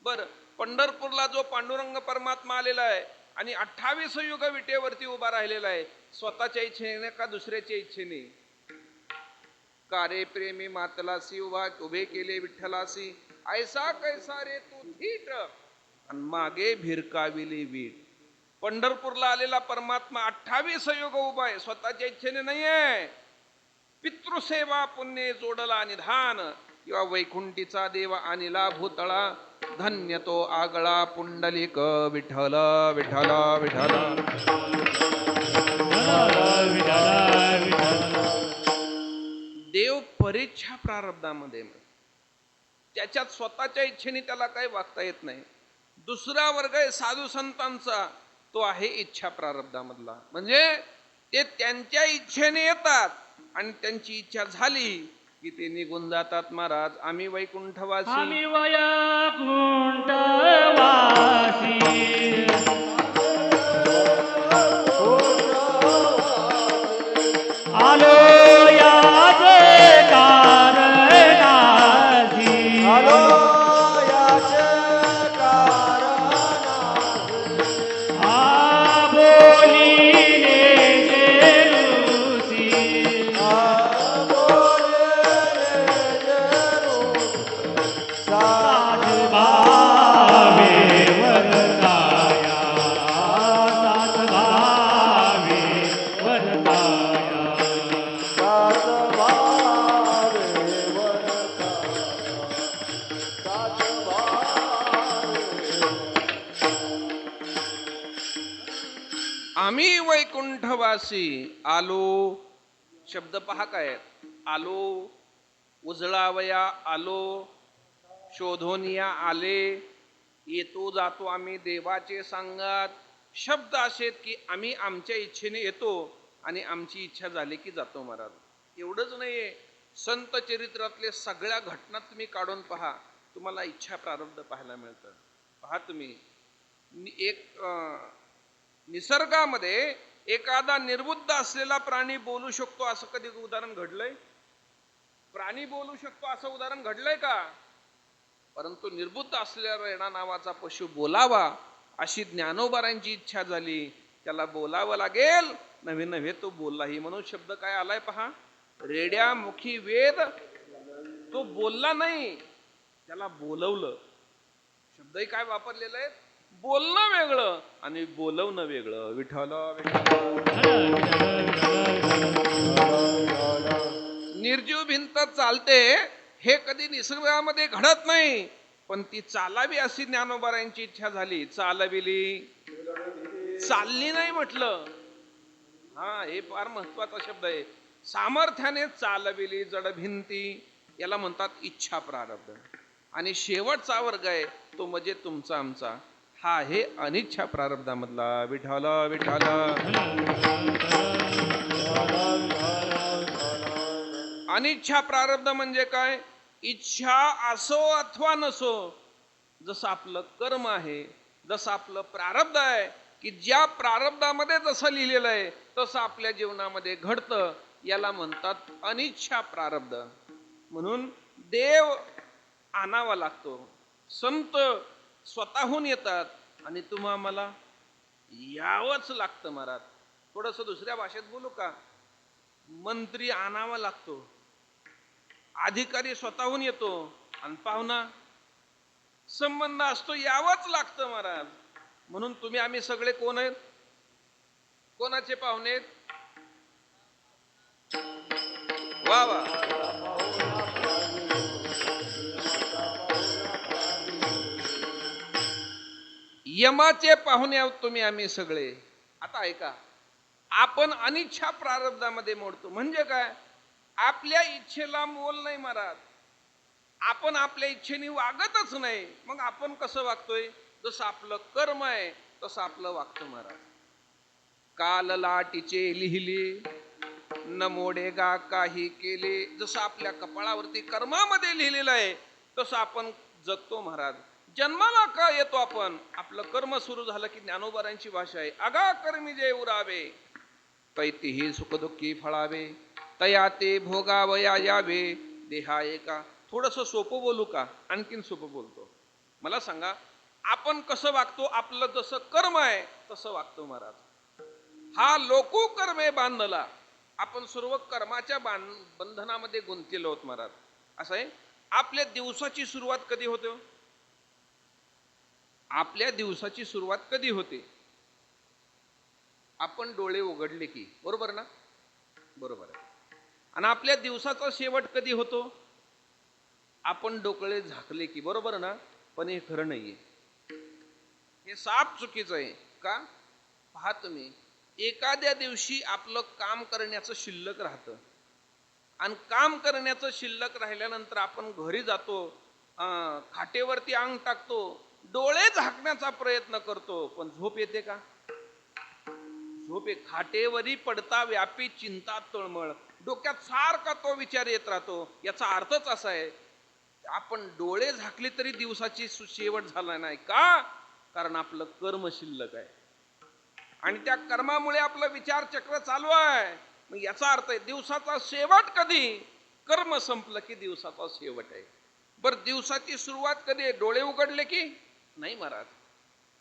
बर, पंढरपूरला जो पांडुरंग परमात्मा आलेला आहे आणि 28 युग विटेवरती उभा राहिलेला आहे, स्वतःच्या इच्छेने का दुसऱ्याच्या इच्छेने? का रे प्रेमी मातलासी उभे केले विठ्ठलासी, ऐसा कैसा रे तू थीट आणि मागे भिरकाविली वीट. पंढरपूरला आलेला परमात्मा 28 युग उभा आहे, स्वतःच्या इच्छेने नाहीये. पितृसेवा पुण्य जोडला निधान, किंवा वैकुंठीचा देव आणिला भूतळा. धन्य तो आगळा पुंडलिक विठ्ठल विठ्ठल विठ्ठल. देव परीक्षा प्रारब्धामध्ये, त्याच्यात स्वतःच्या इच्छेने त्याला काही वागता येत नाही. दुसरा वर्ग आहे साधू संतांचा, तो आहे इच्छा प्रारब्धामधला. म्हणजे ते त्यांच्या इच्छेने येतात आणि त्यांची इच्छा झाली की ते निघून जातात. महाराज, आम्ही वैकुंठवासी, आम्ही वैकुंठवासी, आलो याच कारणासी, आलो याच कारणासी, आ बोलिले जेरुसी, आ बोलिले जेरुसी, साध भावे वरदाया, साध भावे वरदाया, साध भावे वरदाया, साध भावे. आम्ही वैकुंठवासी आलो. शब्द पहा काय आहेत. आलो, उजळावया आलो, शोधोनिया आले, येतो जातो आम्ही देवाचे सांगात. शब्द असे आहेत की आम्ही आमच्या इच्छेने येतो आणि आमची इच्छा झाली की जातो महाराज. एवढंच नाहीये, संत चरित्रातले सगळ्या घटना तुम्ही काढून पहा, तुम्हाला इच्छा प्रारब्ध पाहायला मिळतं. पहा तुम्ही, निसर्गामध्ये एखादा निर्बुद्ध असलेला प्राणी बोलू शकतो असं कधी उदाहरण घडलंय? प्राणी बोलू शकतो असं उदाहरण घडलंय का? परंतु निर्बुद्ध असलेला रेडा नावाचा पशु बोलावा अशी ज्ञानोबारांची इच्छा झाली. त्याला बोलावं लागेल, नव्हे नव्हे तो बोललाही. म्हणून शब्द काय आलाय पहा, रेड्यामुखी वेद. तो बोलला नाही, त्याला बोलवलं. शब्दही काय वापरलेला आहे, बोलणं वेगळं आणि बोलवणं वेगळं. विठ्ठल निर्जीव भिंत चालते हे कधी निसर्गामध्ये घडत नाही, पण ती चालावी अशी ज्ञानोबारांची इच्छा झाली. चालविली, चालली नाही म्हटलं. हा, हे फार महत्वाचा शब्द आहे. सामर्थ्याने चालविली जड भिंती, याला म्हणतात इच्छा प्रारब्ध. आणि शेवटचा वर्ग आहे तो म्हणजे तुमचा आमचा, हा आहे अनिच्छा प्रारब्धामधला. विठ्ठल विठ्ठल. अनिच्छा प्रारब्ध म्हणजे काय? इच्छा असो अथवा नसो, जसं आपलं कर्म आहे, जसं आपलं प्रारब्ध आहे, की ज्या प्रारब्धामध्ये जसं लिहिलेलं आहे तसं आपल्या जीवनामध्ये घडतं, याला म्हणतात अनिच्छा प्रारब्ध. म्हणून देव आणावा लागतो. संत स्वतःहून येतात आणि तुम्हा मला यावंच लागतं महाराज. थोडस दुसऱ्या भाषेत बोलू का? मंत्री आणावा लागतो, अधिकारी स्वतःहून येतो, आणि पाहुणा संबंध असतो, यावंच लागतं महाराज. म्हणून तुम्ही आम्ही सगळे कोण आहेत? कोणाचे पाहुणे आहेत? वा वा. यमाचे पाहुणे आहोत तुम्ही आम्ही सगळे. आता ऐका, आपण अनिच्छा प्रारब्धामध्ये मोडतो. म्हणजे काय? आपल्या इच्छेला मोल नाही महाराज. आपण आपल्या इच्छेने वागतच नाही. मग आपण कसं वागतोय? जसं आपलं कर्म आहे तसं आपलं वागतं महाराज. काल लाटीचे लिहिले न मोडेगा काही केले. जसं आपल्या कपाळावरती कर्मामध्ये लिहिलेलं आहे तसं आपण जगतो महाराज. जन्माला का येतो आपण? आपलं कर्म सुरू झालं की ज्ञानोबारांची भाषा आहे, अगा कर्मी जे उरावे तैतीही सुखदुःखी फळावे, तया ते भोगावया यावे देहा एका. थोडस सोपं बोलू का? आणखीन सोपं बोलतो. मला सांगा, आपण कसं वागतो? आपलं जसं कर्म आहे तसं वागतो महाराज. हा लोको कर्मे बांधला. आपण सर्व कर्माच्या बंधनामध्ये गुंतलेलो आहोत महाराज. असं आहे. आपल्या दिवसाची सुरुवात कधी होते? आपल्या दिवसाची सुरुवात कधी होते? आपण डोळे उघडले की, बरोबर ना? बरोबर आहे. आणि आपल्या दिवसाचा शेवट कधी होतो? आपण डोळे झाकले की, बरोबर ना? पण हे खरं नाहीये, हे साप चुकीचं आहे. का? पहा तुम्ही, एखाद्या दिवशी आपलं काम करण्याचं शिल्लक राहतं, आणि काम करण्याचं शिल्लक राहिल्यानंतर आपण घरी जातो, खाटेवरती अंग टाकतो, डोळे झाकण्याचा प्रयत्न करतो, पण झोप येते का? झोप येते. खाटेवरी पडता व्यापी चिंता तळमळ. डोक्यात सारखा तो विचार येत राहतो. याचा अर्थच असा आहे, आपण डोळे झाकले तरी दिवसाची शेवट झाला नाही. का? कारण आपलं कर्म शिल्लक आहे, आणि त्या कर्मामुळे आपलं विचार चक्र चालू आहे. मग याचा अर्थ आहे, दिवसाचा शेवट कधी? कर्म संपलं की दिवसाचा शेवट आहे. बर, दिवसाची सुरुवात कधी? डोळे उघडले की? नाही महाराज.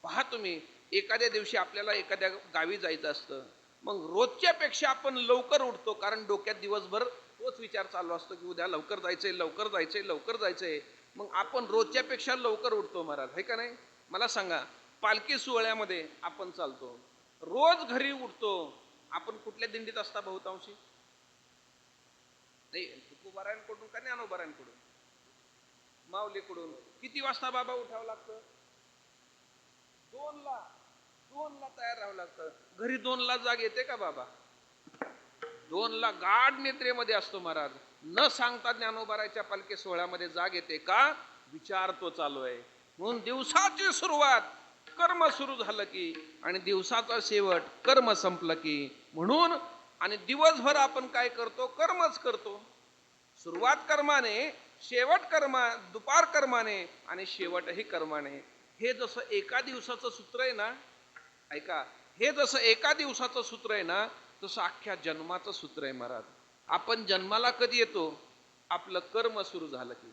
पहा तुम्ही, एखाद्या दिवशी आपल्याला एखाद्या गावी जायचं असतं, मग रोजच्या पेक्षा आपण लवकर उठतो, कारण डोक्यात दिवसभर तोच विचार चालू असतो की उद्या लवकर जायचंय, लवकर जायचंय, लवकर जायचंय. मग आपण रोजच्या पेक्षा लवकर उठतो महाराज, है का नाही? मला सांगा, पालखी सोहळ्यामध्ये आपण चालतो, रोज घरी उठतो. आपण कुठल्या दिंडीत असता बहुतांशी? नाही, तुकोबारायांकडून का ज्ञानोबारायांकडून? माऊलीकडून. किती वाजता बाबा उठावं लागतं? 2ला. 2ला तयार राहावं लागतं. घरी 2ला जाग येते का बाबा? 2ला गाढ निद्रेमध्ये असतो महाराज. न सांगता ज्ञानोबाराच्या पालखी सोहळ्यामध्ये जाग येते का? विचार तो चालू आहे. म्हणून दिवसाची सुरुवात कर्म सुरू झालं की, आणि दिवसाचा शेवट कर्म संपलं की. म्हणून आणि दिवसभर आपण काय करतो? कर्मच करतो. सुरुवात कर्माने, शेवट कर्मा, दुपार कर्माने, आणि शेवटही कर्माने. हे जसं एका दिवसाचं सूत्र आहे ना, ऐका, हे जसं एका दिवसाचं सूत्र आहे ना, तसं अख्ख्या जन्माचं सूत्र आहे महाराज. आपण जन्माला कधी येतो? आपलं कर्म सुरू झालं की.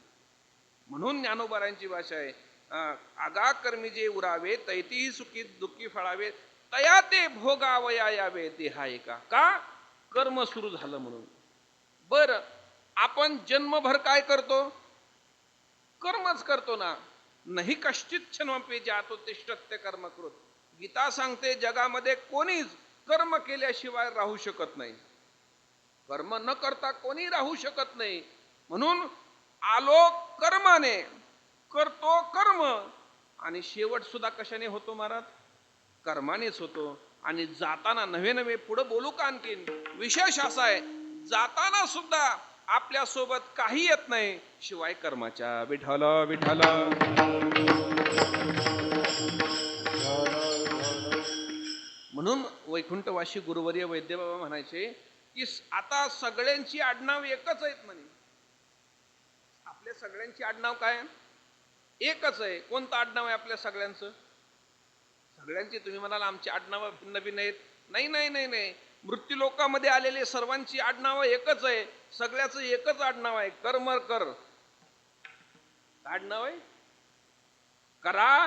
म्हणून ज्ञानोबारांची भाषा आहे, आगा कर्मी जे उरावे तैतीही सुखी दुःखी फळावे, तया ते भोगावया यावे देहा एका. का? कर्म सुरू झालं म्हणून. बर, आपण जन्मभर काय करतो? कर्मच करतो ना. नाही कश्चित क्षणमपि जातो तिष्ठत्य कर्मकृत. गीता सांगते, जगामध्ये कोणीच कर्म केल्याशिवाय राहू शकत नाही. कर्म न करता कोणी राहू शकत नाही. म्हणून आलो कर्माने, करतो कर्म, आणि शेवट सुद्धा कशाने होतो महाराज? कर्मानेच होतो. आणि जाताना नव्हे नव्हे, पुढे बोलू का आणखीन? विशेष असा आहे, जाताना सुद्धा आपल्या सोबत काही येत नाही शिवाय कर्माच्या. विठ्ठल विठ्ठल. म्हणून वैकुंठवासी गुरुवर्य वैद्यबाबा म्हणायचे की आता सगळ्यांची आडनाव एकच आहेत म्हणे. आपल्या सगळ्यांची आडनाव काय? एकच आहे. कोणतं आडनाव आहे आपल्या सगळ्यांचं? सगळ्यांची तुम्ही म्हणाल आमची आडनावं भिन्न भिन्न आहेत. नाही नाही नाही नाही, मृत्यू लोकामध्ये आलेले सर्वांची आडनावं एकच आहे. सगळ्याचं एकच आडनाव आहे, कर्मकर. आडनाव आहे करा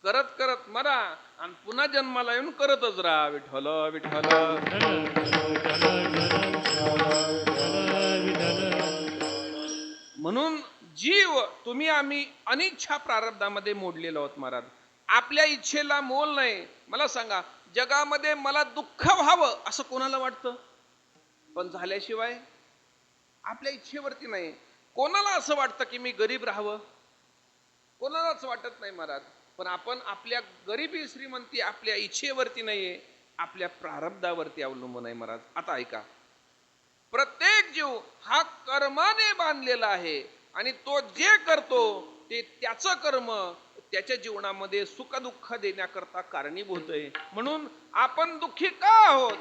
करत करत मरा आणि पुन्हा जन्माला येऊन करतच राहा विठ्ठल विठ्ठल. म्हणून जीव तुम्ही आम्ही अनिच्छा प्रारब्धामध्ये मोडलेलो आहोत महाराज. आपल्या इच्छेला मोल नाही. मला सांगा, जगामध्ये मला दुःख व्हावं असं कोणाला वाटतं? पण झाल्याशिवाय आपल्या इच्छेवरती नाही. कोणाला असं वाटतं की मी गरीब राहावं? कोणालाच वाटत नाही महाराज. पण आपण आपल्या गरिबी श्रीमंती आपल्या इच्छेवरती नाहीये, आपल्या प्रारब्धावरती अवलंबून आहे महाराज. आता ऐका, प्रत्येक जीव हा कर्माने बांधलेला आहे आणि तो जे करतो ते त्याचं कर्म त्याच्या जीवनामध्ये सुख दुःख देण्याकरता कारणीभूत आहे. म्हणून आपण दुःखी का आहोत,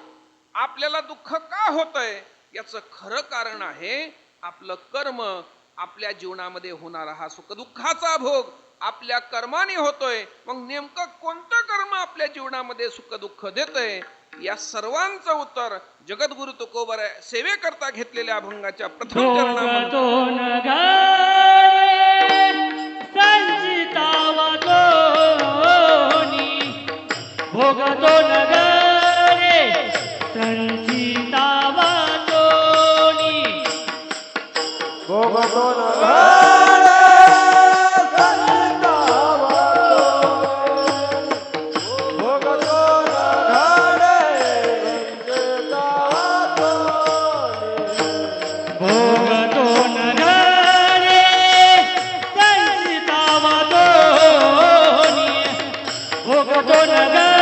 आपल्याला दुःख का होतंय, याचं खरं कारण आहे आपलं कर्म. आपल्या जीवनामध्ये होणारा हा सुख दुःखाचा भोग आपल्या कर्माने होतोय. मग नेमकं कोणतं कर्म आपल्या जीवनामध्ये सुख दुःख देतंय, या सर्वांचं उत्तर जगद्गुरु तुकोबर सेवेकरता घेतलेल्या अभंगाच्या प्रथम चरणामध्ये भोगतो नगरे संचितावा तोनी, भोगतो नगरे संचितावा तोनी, भोगतो नगरे संचितावा तोनी, भोगतो नगरे संचितावा तोनी, भोगतो नगरे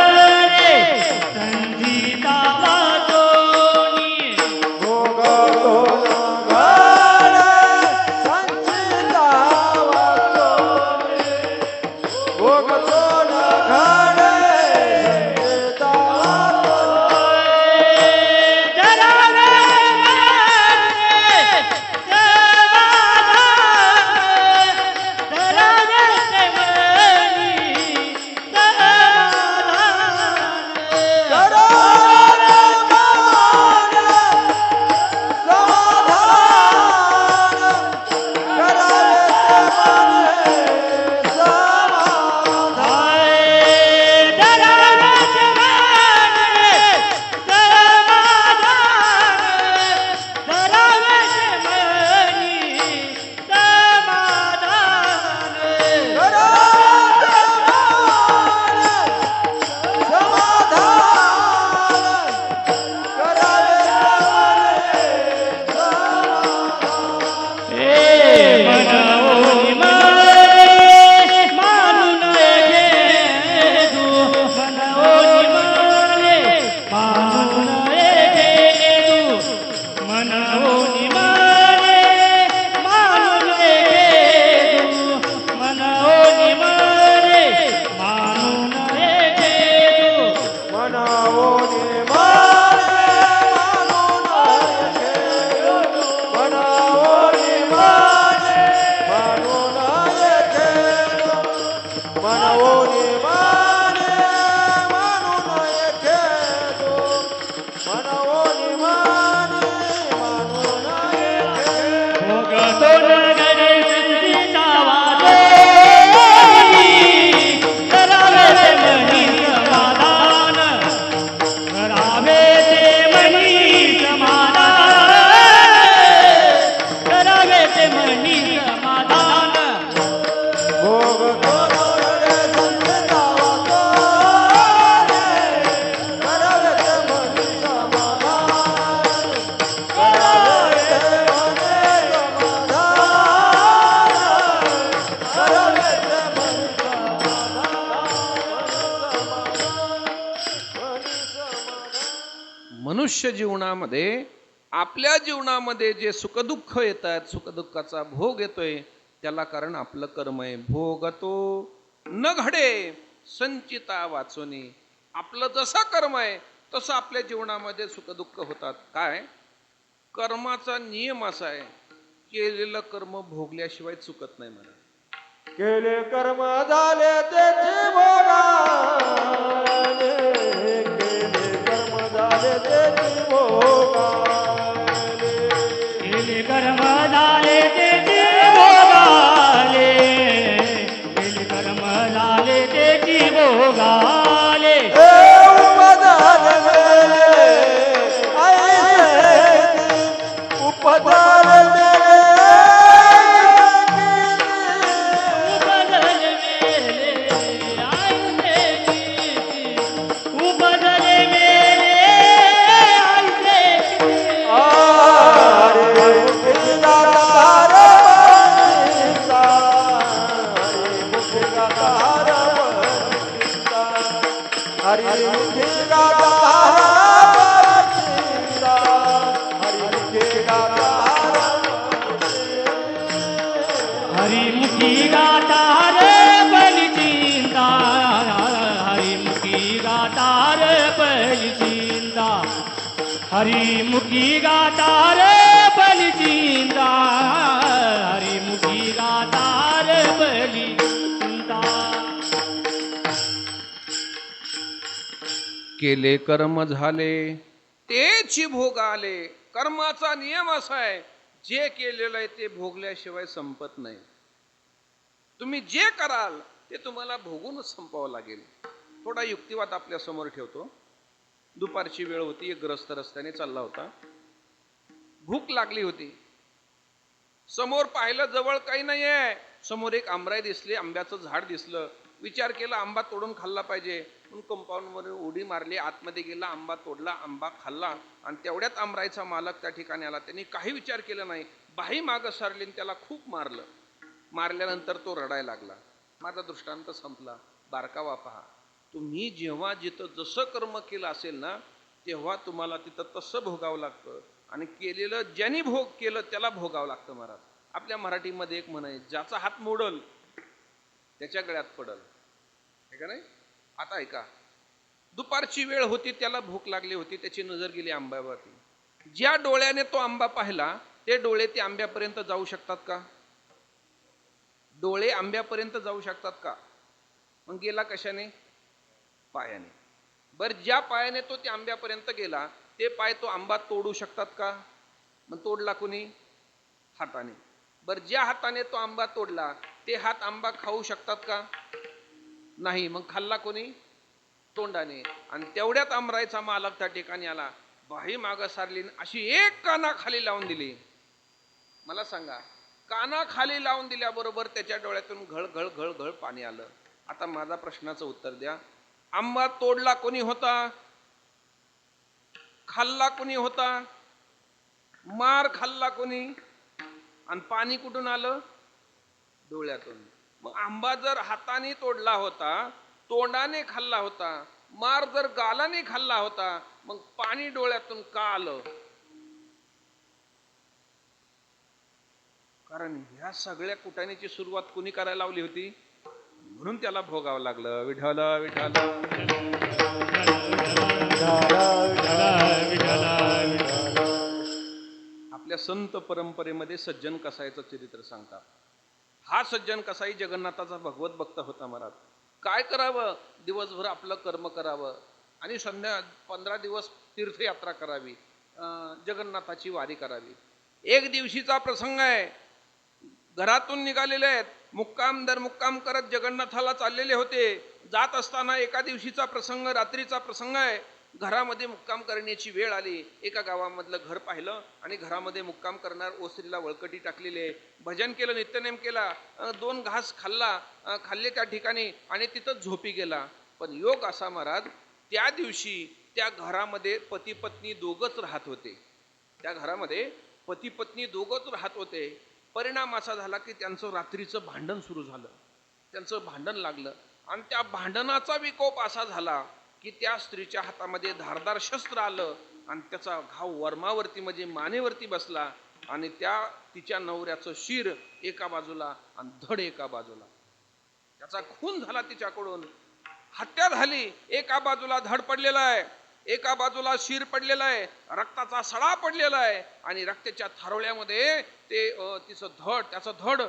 मनुष्य जीवनामध्ये आपल्या जीवनामध्ये जे सुखदुःख येतात, सुखदुःखाचा भोग येतोय, त्याला कारण आपलं कर्म आहे. भोगतो न घडे संचिता वाचोनी. आपलं जसं कर्म आहे तसं आपल्या जीवनामध्ये सुखदुःख होतात. काय कर्माचा नियम असा आहे, केलेलं कर्म भोगल्याशिवाय चुकत नाही. म्हणा केले कर्म झाले त्याचे भोगाले, केले कर्म झाले त्याचे भोगाले, केले कर्म झाले त्याचे भोगाले, केले कर्म झाले त्याचे हरिमुखी गाता हरा बरसीता, हरिमुखी गाता हरा हरिमुखी गाता रे बलिचिंदा, हरिमुखी गाता रे बलिचिंदा, हरिमुखी गाता रे बलिचिंदा, हरिमुखी गाता रे बलिचिंदा. केले कर्म झाले तेची भोग आले. कर्माचा नियम असा आहे, जे केलेलं आहे ते भोगल्याशिवाय संपत नाही. तुम्ही जे कराल ते तुम्हाला भोगूनच संपावं लागेल. थोडा युक्तिवाद आपल्या समोर ठेवतो. दुपारची वेळ होती, एक ग्रस्त रस्त्याने चालला होता. भूक लागली होती. समोर पाहिलं, जवळ काही नाहीये. समोर एक आंबराई दिसली, आंब्याचं झाड दिसलं. विचार केला आंबा तोडून खाल्ला पाहिजे, म्हणून कंपाऊंडवर उडी मारली, आतमध्ये गेला, आंबा तोडला, आंबा खाल्ला. आणि तेवढ्यात आंबराईचा मालक त्या ठिकाणी आला. त्यांनी काही विचार केला नाही, बाही मागं सारली आणि त्याला खूप मारलं. मारल्यानंतर तो रडायला लागला. माझा दृष्टांत संपला. बारकावा पहा, तुम्ही जेव्हा जिथं जसं कर्म केलं असेल ना, तेव्हा तुम्हाला तिथं तसं भोगावं लागतं. आणि केलेलं ज्यांनी भोग केलं त्याला भोगावं लागतं. महाराज, आपल्या मराठीमध्ये एक म्हण आहे, ज्याचा हात मोडल त्याच्या गळ्यात पडल. हे का नाही? आता ऐका, दुपारची वेळ होती, त्याला भूक लागली होती, त्याची नजर गेली आंब्यावरती. ज्या डोळ्याने तो आंबा पाहिला ते डोळे ते आंब्यापर्यंत जाऊ शकतात का? डोळे आंब्यापर्यंत जाऊ शकतात का? मग गेला कशाने? पायाने. बर, ज्या पायाने तो त्या आंब्यापर्यंत गेला ते पाय तो आंबा तोडू शकतात का? मग तोडला कोणी? हाताने. बर, ज्या हाताने तो आंबा तोडला ते हात आंबा खाऊ शकतात का? नाही. मग खाल्ला कोणी? तोंडाने. आणि तेवढ्यात आंबराईचा मालक त्या ठिकाणी आला, बाही मागं सारली, अशी एक काना खाली लावून दिली. मला सांगा, काना खाली लावून दिल्याबरोबर त्याच्या डोळ्यातून घळ घळ घळ घळ पाणी आलं. आता माझा प्रश्नाचं उत्तर द्या, आंबा तोडला कोणी होता? खाल्ला कोणी होता? मार खाल्ला कोणी? आणि पाणी कुठून आलं? डोळ्यातून. मग आंबा जर हाताने तोडला होता, तोंडाने खाल्ला होता, मार जर गालाने खाल्ला होता, मग पाणी डोळ्यातून का आलं? कारण ह्या सगळ्या कुटाण्याची सुरुवात कोणी करायला लावली होती? म्हणून त्याला भोगावं लागलं. विठ्ठल विठ्ठल. आपल्या संत परंपरेमध्ये सज्जन कसाईचं चरित्र सांगतात. हा सज्जन कसाई जगन्नाथाचा भगवत भक्त होता. महाराज, काय करावं? दिवसभर आपलं कर्म करावं आणि 15 दिवस तीर्थयात्रा करावी, जगन्नाथाची वारी करावी. एक दिवशीचा प्रसंग आहे. घरातून निघालेले आहेत, मुक्काम दर मुक्काम करत जगन्नाथाला चाललेले होते. जात असताना एका दिवशीचा प्रसंग, रात्रीचा प्रसंग आहे. घरामध्ये मुक्काम करण्याची वेळ आली. एका गावामधलं घर पाहिलं आणि घरामध्ये मुक्काम करणार ओसरीला वळकटी टाकलेली आहे. भजन केलं, नित्यनेम केला, 2 घास खाल्ले त्या ठिकाणी आणि तिथंच झोपी गेला. पण योग असा महाराज, त्या दिवशी त्या घरामध्ये पती पत्नी दोघंच राहत होते. त्या घरामध्ये पती पत्नी दोघंच राहत होते. परिणाम असा झाला की त्यांचं रात्रीचं भांडण सुरू झालं. त्यांचं भांडण लागलं आणि त्या भांडणाचा विकोप असा झाला की त्या स्त्रीच्या हातामध्ये धारदार शस्त्र आलं आणि त्याचा घाव वर्मावरती म्हणजे मानेवरती बसला आणि तिच्या नवऱ्याचं शिर एका बाजूला आणि धड एका बाजूला. त्याचा खून झाला तिच्याकडून, हत्या झाली. एका बाजूला धड पडलेला आहे, एका बाजूला शिर पडलेला आहे, रक्ताचा सडा पडलेला आहे आणि रक्ताच्या थारोळ्यामध्ये त्याचं धड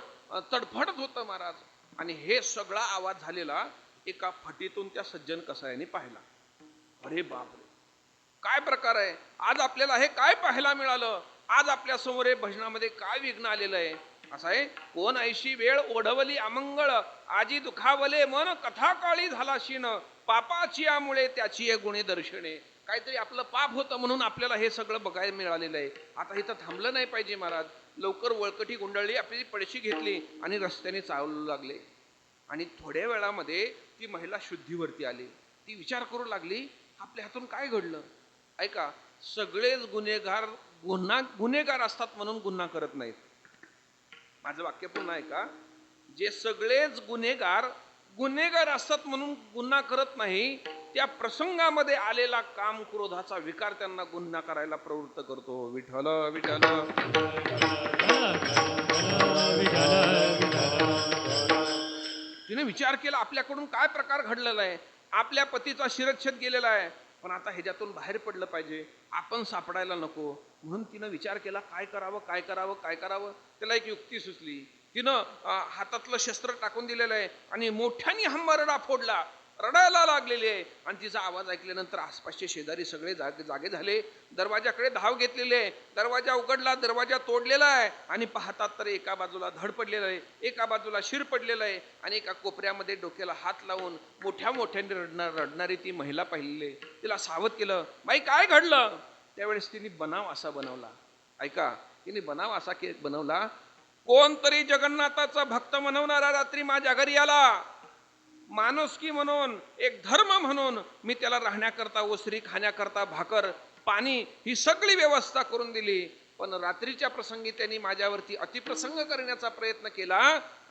तडफडत होतं महाराज. आणि हे सगळा आवाज झालेला एका फटीतून त्या सज्जन कसायाने पाहिला. अरे बापरे, काय प्रकार आहे! आज आपल्याला हे काय पाहायला मिळालं? आज आपल्या समोर हे भजनामध्ये काय विघ्न आलेलं आहे? असं आहे, कोण ऐशी वेळ ओढवली अमंगळ, आजी दुखावले मन कथा काळी झाला शीन, पापाची यामुळे त्याची गुणे दर्शने. काहीतरी आपलं पाप होतं म्हणून आपल्याला हे सगळं बघायला मिळालेलं आहे. आता इथं थांबलं नाही पाहिजे महाराज. लवकर वळकटी गुंडाळली, आपली पडशी घेतली आणि रस्त्याने चालू लागले. आणि थोड्या वेळामध्ये ती महिला शुद्धीवरती आली. ती विचार करू लागली, आपल्या हातून काय घडलं? ऐका, सगळेच गुन्हेगार असतात म्हणून गुन्हा करत नाहीत. माझं वाक्य पुन्हा ऐका, जे सगळेच गुन्हेगार असतात म्हणून गुन्हा करत नाही, त्या प्रसंगामध्ये आलेला काम क्रोधाचा विकार त्यांना गुन्हा करायला प्रवृत्त करतो. विठ्ठल विठ्ठल तिने विचार केला आपल्याकडून काय प्रकार घडलेला आहे. आपल्या पतीचा शिरच्छेद गेलेला आहे, पण आता ह्याच्यातून बाहेर पडलं पाहिजे, आपण सापडायला नको. म्हणून तिनं विचार केला काय करावं काय करावं काय करावं. त्याला एक युक्ती सुचली. तिनं हातातलं शस्त्र टाकून दिलेलं आहे आणि मोठ्याने हंबरडा फोडला. रडायला लागलेली आहे आणि तिचा आवाज ऐकल्यानंतर आसपासचे शेजारी सगळे जागे झाले. दरवाजाकडे धाव घेतलेले आहे. दरवाजा उघडला, दरवाजा तोडलेला आहे आणि पाहतात तर एका बाजूला धड पडलेलं आहे, एका बाजूला शिर पडलेलं आहे आणि एका कोपऱ्यामध्ये डोक्याला हात लावून मोठ्या मोठ्याने रडणारी ती महिला पाहिलेली आहे. तिला सावध केलं. बाई काय घडलं? त्यावेळेस तिने बनाव असा बनवला. ऐका, तिने बनाव असा बनवला. कोणतरी जगन्नाथाचा भक्त म्हणवणारा रात्री माझ्या घरी आला. माणुसकी म्हणून, एक धर्म म्हणून मी त्याला राहण्याकरता ओसरी, खाण्याकरता भाकर, पाणी ही सगळी व्यवस्था करून दिली. पण रात्रीच्या प्रसंगी त्यांनी माझ्यावरती अतिप्रसंग करण्याचा प्रयत्न केला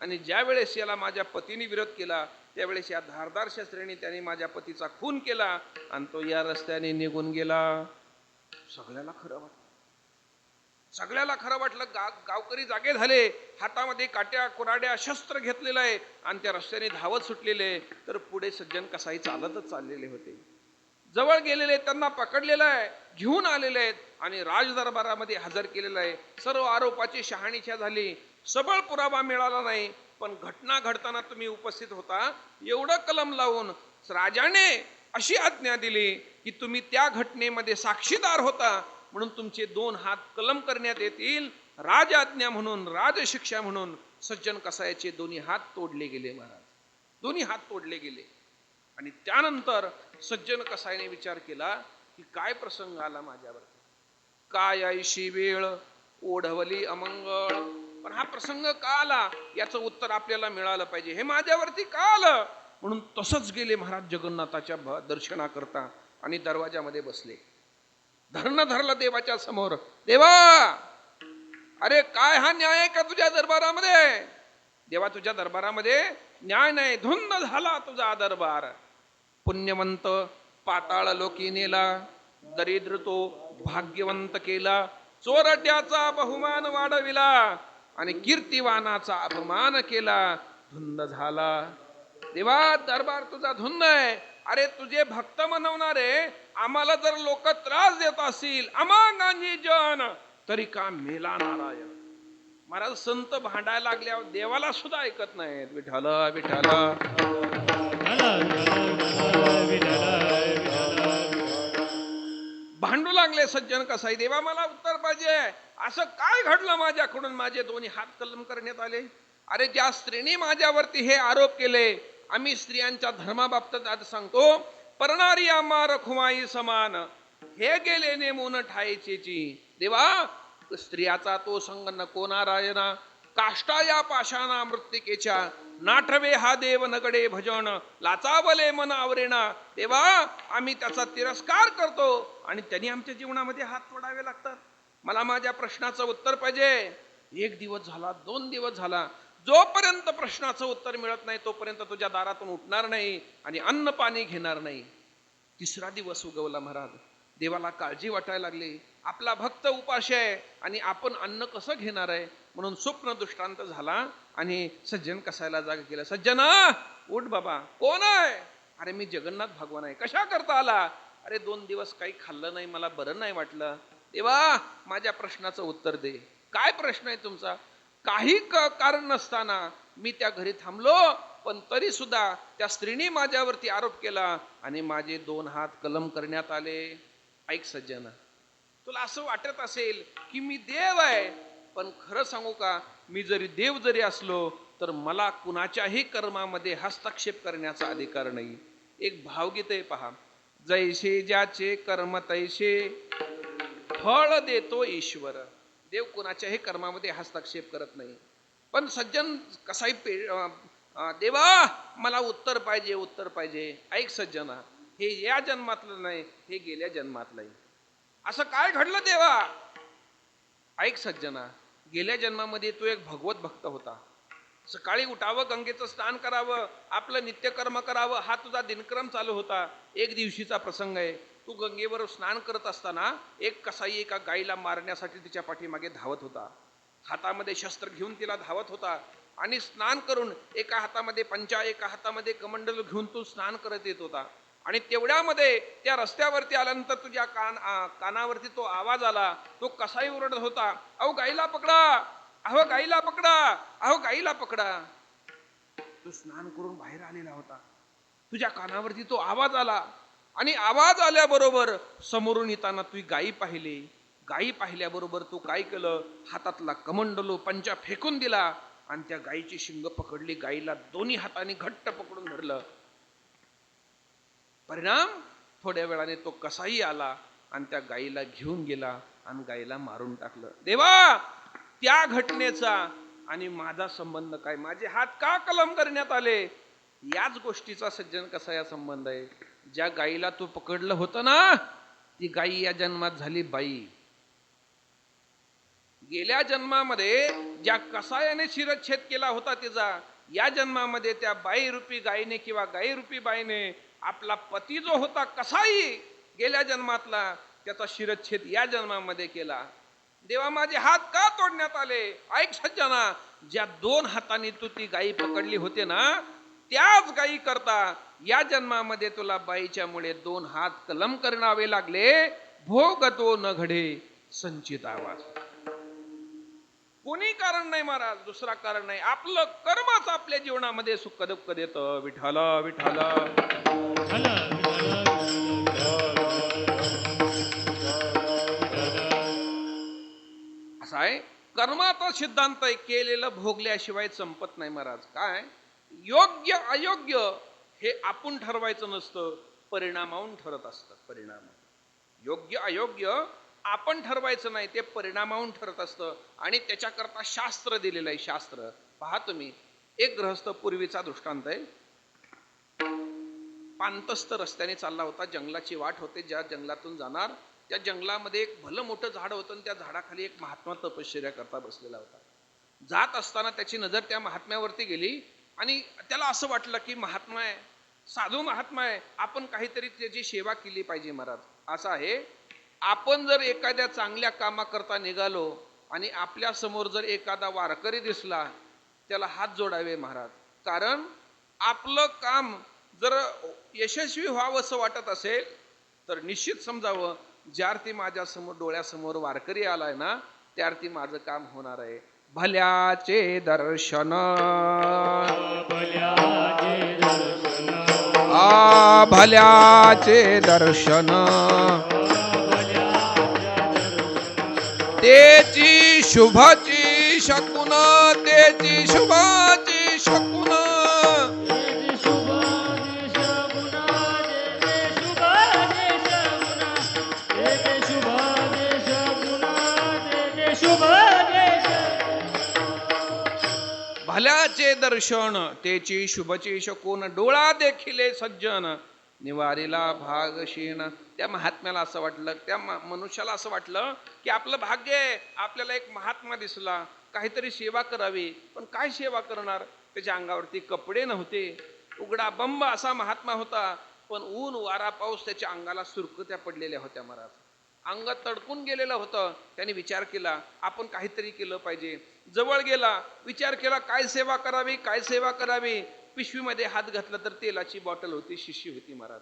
आणि ज्या वेळेस याला माझ्या पतीने विरोध केला त्यावेळेस या धारदार शस्त्राने त्याने माझ्या पतीचा खून केला आणि तो या रस्त्याने निघून गेला. सगळ्याला खरं वाटलं. सगळ्याला खरं वाटलं. गावकरी जागे झाले. हातामध्ये काट्या कुऱ्हाड्या शस्त्र घेतलेलं आहे आणि त्या रस्त्याने धावत सुटलेले. तर पुढे सज्जन कसाई चालतच चाललेले होते. जवळ गेलेले, त्यांना पकडलेलं आहे, घेऊन आलेले आहेत आणि राजदरबारामध्ये हजर केलेलं आहे. सर्व आरोपाची शहानिशा झाली. सबळ पुरावा मिळाला नाही, पण घटना घडताना तुम्ही उपस्थित होता. एवढं कलम लावून राजाने अशी आज्ञा दिली की तुम्ही त्या घटनेमध्ये साक्षीदार होता म्हणून तुमचे 2 हात कलम करण्यात येतील. राज आज्ञा म्हणून, राजशिक्षा म्हणून सज्जन कसाईचे दोन्ही हात तोडले गेले. महाराज, दोन्ही हात तोडले गेले. आणि त्यानंतर सज्जन कसाईने विचार केला की काय प्रसंग आला माझ्यावर, काय ऐशी वेळ ओढवली अमंगळ. पण हा प्रसंग का आला याचं उत्तर आपल्याला मिळालं पाहिजे. हे माझ्यावरती का आलं? म्हणून तसंच गेले महाराज जगन्नाथाच्या दर्शनाकरता आणि दरवाजामध्ये बसले. धरणं धरलं देवाच्या समोर. देवा, अरे काय हा न्याय आहे का तुझ्या दरबारामध्ये? देवा, तुझ्या दरबारामध्ये न्याय नाही, धुंद झाला तुझा दरबार. पुण्यवंत पाताळ लोकी नेला, दरिद्र तो भाग्यवंत केला. चोरट्याचा बहुमान वाढविला आणि कीर्तिवानाचा अपमान केला. धुंद झाला देवा, दरबार तुझा धुंद आहे. अरे तुझे भक्त म्हणवणारे आम्हाला जर लोक त्रास देत असतील, अमांगांनी जन तरी का मेला नारायण. महाराज, संत भांडायला लागल्यावर देवाला सुद्धा ऐकत नाहीत. विठ्ठल विठ्ठल भांडू लागले सज्जन कसाई. देवा, मला उत्तर पाहिजे. असं काय घडलं माझ्याकडून माझे दोन्ही हात कलम करण्यात आले? अरे ज्या स्त्रीने माझ्यावरती हे आरोप केले, आम्ही स्त्रियांच्या धर्माबाबतीत आज सांगतो, परणारी आम्हा रखुमाई समान, हे गेले नेमून ठायचेची. देवा, स्त्रियाचा तो संग नको नारायणा. काष्टा या पाषाणा मृत्तिकेच्या, नाठवे हा देव नगडे भजन, लाचावले मन आवरेना. देवा, आम्ही त्याचा तिरस्कार करतो आणि त्यांनी आमच्या जीवनामध्ये हात तोडावे लागतात. मला माझ्या प्रश्नाचं उत्तर पाहिजे. 1 दिवस झाला, 2 दिवस झाला, जोपर्यंत प्रश्नाचं उत्तर मिळत नाही तोपर्यंत तुझ्या दारातून उठणार नाही आणि अन्न पाणी घेणार नाही. 3रा दिवस उगवला. महाराज, देवाला काळजी वाटायला लागली. आपला भक्त उपाशी आहे आणि आपण अन्न कसं घेणार आहे? म्हणून स्वप्न दृष्टांत झाला आणि सज्जन कसायला जागा केला. सज्जना, उठ बाबा. कोण आहे? अरे मी जगन्नाथ भगवान आहे. कशा करता आला? अरे 2 दिवस काही खाल्लं नाही, मला बरं नाही वाटलं. देवा, माझ्या प्रश्नाचं उत्तर दे. काय प्रश्न आहे तुमचा? काही कारण नसताना मी त्या घरी थांबलो, पण तरी सुद्धा त्या स्त्रीने माझ्यावरती आरोप केला आणि माझे 2 हात कलम करण्यात आले. ऐक सज्जना, तुला असं वाटत असेल की मी देव आहे, पण खरं सांगू का, मी जरी देव जरी असलो तर मला कुणाच्याही कर्मामध्ये हस्तक्षेप करण्याचा अधिकार नाही. एक भावगीत आहे पहा. जैसे ज्याचे कर्म तैसे फळ देतो ईश्वर. देव कुणाच्याही कर्मामध्ये हस्तक्षेप करत नाही. पण सज्जन कसाई देवा, मला उत्तर पाहिजे, उत्तर पाहिजे. ऐक सज्जना, हे या जन्मातलं नाही, हे गेल्या जन्मातलं आहे. असं काय घडलं देवा? ऐक सज्जना, गेल्या जन्मामध्ये तू एक भगवत भक्त होता. सकाळी उठावं, गंगेचं स्नान करावं, आपलं नित्यकर्म करावं, हा तुझा दिनक्रम चालू होता. एक दिवशीचा प्रसंग आहे. तू गंगेवर स्नान करत असताना एक कसाई एका गाईला मारण्यासाठी तिच्या पाठीमागे धावत होता. हातामध्ये शस्त्र घेऊन तिला धावत होता आणि स्नान करून एका हातामध्ये पंचा, एका हातामध्ये कमंडल घेऊन तू स्नान करत येत होता. आणि तेवढ्यामध्ये त्या रस्त्यावरती आल्यानंतर तुझ्या कानावरती तो आवाज आला. तो कसाई ओरडत होता, अहो गाईला पकडा, अहो गाईला पकडा, अहो गाईला पकडा. तू स्नान करून बाहेर आलेला होता. तुझ्या कानावरती तो आवाज आला आणि आवाज आल्याबरोबर समोरून येताना तू गायी पाहिली. गायी पाहिल्याबरोबर तू काय केलं, हातातला कमंडलो पंचा फेकून दिला आणि त्या गायीची शिंग पकडली. गायीला दोन्ही हाताने घट्ट पकडून धरलं. परिणाम, थोड्या वेळाने तो कसाई आला आणि त्या गायीला घेऊन गेला आणि गायीला मारून टाकलं. देवा, त्या घटनेचा आणि माझा संबंध काय? माझे हात का कलम करण्यात आले? याच गोष्टीचा सज्जन कसा या संबंध आहे. ज्या गायीला तू पकडलं होतं ना, ती गायी या जन्मात झाली बाई. गेल्या जन्मामध्ये ज्या कसायाने शिरच्छेद केला होता तिचा, या जन्मामध्ये त्या बाई रूपी गायीने किंवा गाई रूपी बाईने आपला पती जो होता कसाई गेल्या जन्मातला, त्याचा शिरच्छेद या जन्मामध्ये केला. देवा, माझे हात का तोडण्यात आले? ऐक सज्जना, ज्या दोन हाताने तू ती गायी पकडली होती ना, त्याच गायी करता या जन्मामध्ये तुला बाईच्या मुळे दोन हात कलम करावे लागले. भोग तो न घडे संचित आवाज. कोणी कारण नाही महाराज, दुसरा कारण नाही. आपलं कर्मच आपल्या जीवनामध्ये सुख दुःख देतं. विठ्ठल विठ्ठल. असा आहे कर्माचा सिद्धांत आहे. केलेलं भोगल्याशिवाय संपत नाही महाराज. काय योग्य अयोग्य हे आपण ठरवायचं नसतं, परिणामावून ठरत असतं. परिणाम योग्य अयोग्य आपण ठरवायचं नाही, ते परिणामावून ठरत असतं. आणि त्याच्याकरता शास्त्र दिलेलं आहे. शास्त्र पहा तुम्ही, एक गृहस्थ पूर्वीचा दृष्टांत आहे. पांतस्थ रस्त्याने चालला होता. जंगलाची वाट होते. ज्या जंगलातून जाणार त्या जंगलामध्ये एक भलं मोठं झाड होतं आणि त्या झाडाखाली एक महात्मा तपश्चर्या करता बसलेला होता. जात असताना त्याची नजर त्या महात्म्यावरती गेली आणि त्याला असं वाटलं की महात्मा आहे, साधू महात्मा आहे, आपण काहीतरी त्याची सेवा केली पाहिजे महाराज. असं आहे, आपण जर एखाद्या चांगल्या कामाकरता निघालो आणि आपल्या समोर जर एखादा वारकरी दिसला, त्याला हात जोडावे महाराज. कारण आपलं काम जर यशस्वी व्हावं असं वाटत असेल तर निश्चित समजावं, ज्यार्थी माझ्या समोर डोळ्यासमोर वारकरी आलाय ना, त्यार्थी माझं काम होणार आहे. भल्याचे दर्शन, भल्याचे दर्शन, तेची शुभाची शकुन, तेची शुभाची शकुन. भल्याचे दर्शन, तेची शुभची शकुन, डोळा देखिले सज्जन, निवारीला भाग शीण. त्या महात्म्याला असं वाटलं, त्या मनुष्याला असं वाटलं की आपलं भाग्य आहे, आपल्याला एक महात्मा दिसला, काहीतरी सेवा करावी. पण काय सेवा करणार? त्याच्या अंगावरती कपडे नव्हते, उघडा बंब असा महात्मा होता. पण ऊन वारा पाऊस त्याच्या अंगाला सुरकुत्या पडलेल्या होत्या महाराज. अंग तडकून गेलेलं होतं. त्याने विचार केला, आपण काहीतरी केलं पाहिजे. जवळ गेला, विचार केला, काय सेवा करावी, काय सेवा करावी. पिशवीमध्ये हात घातला तर तेलाची बॉटल होती, शिशी होती महाराज.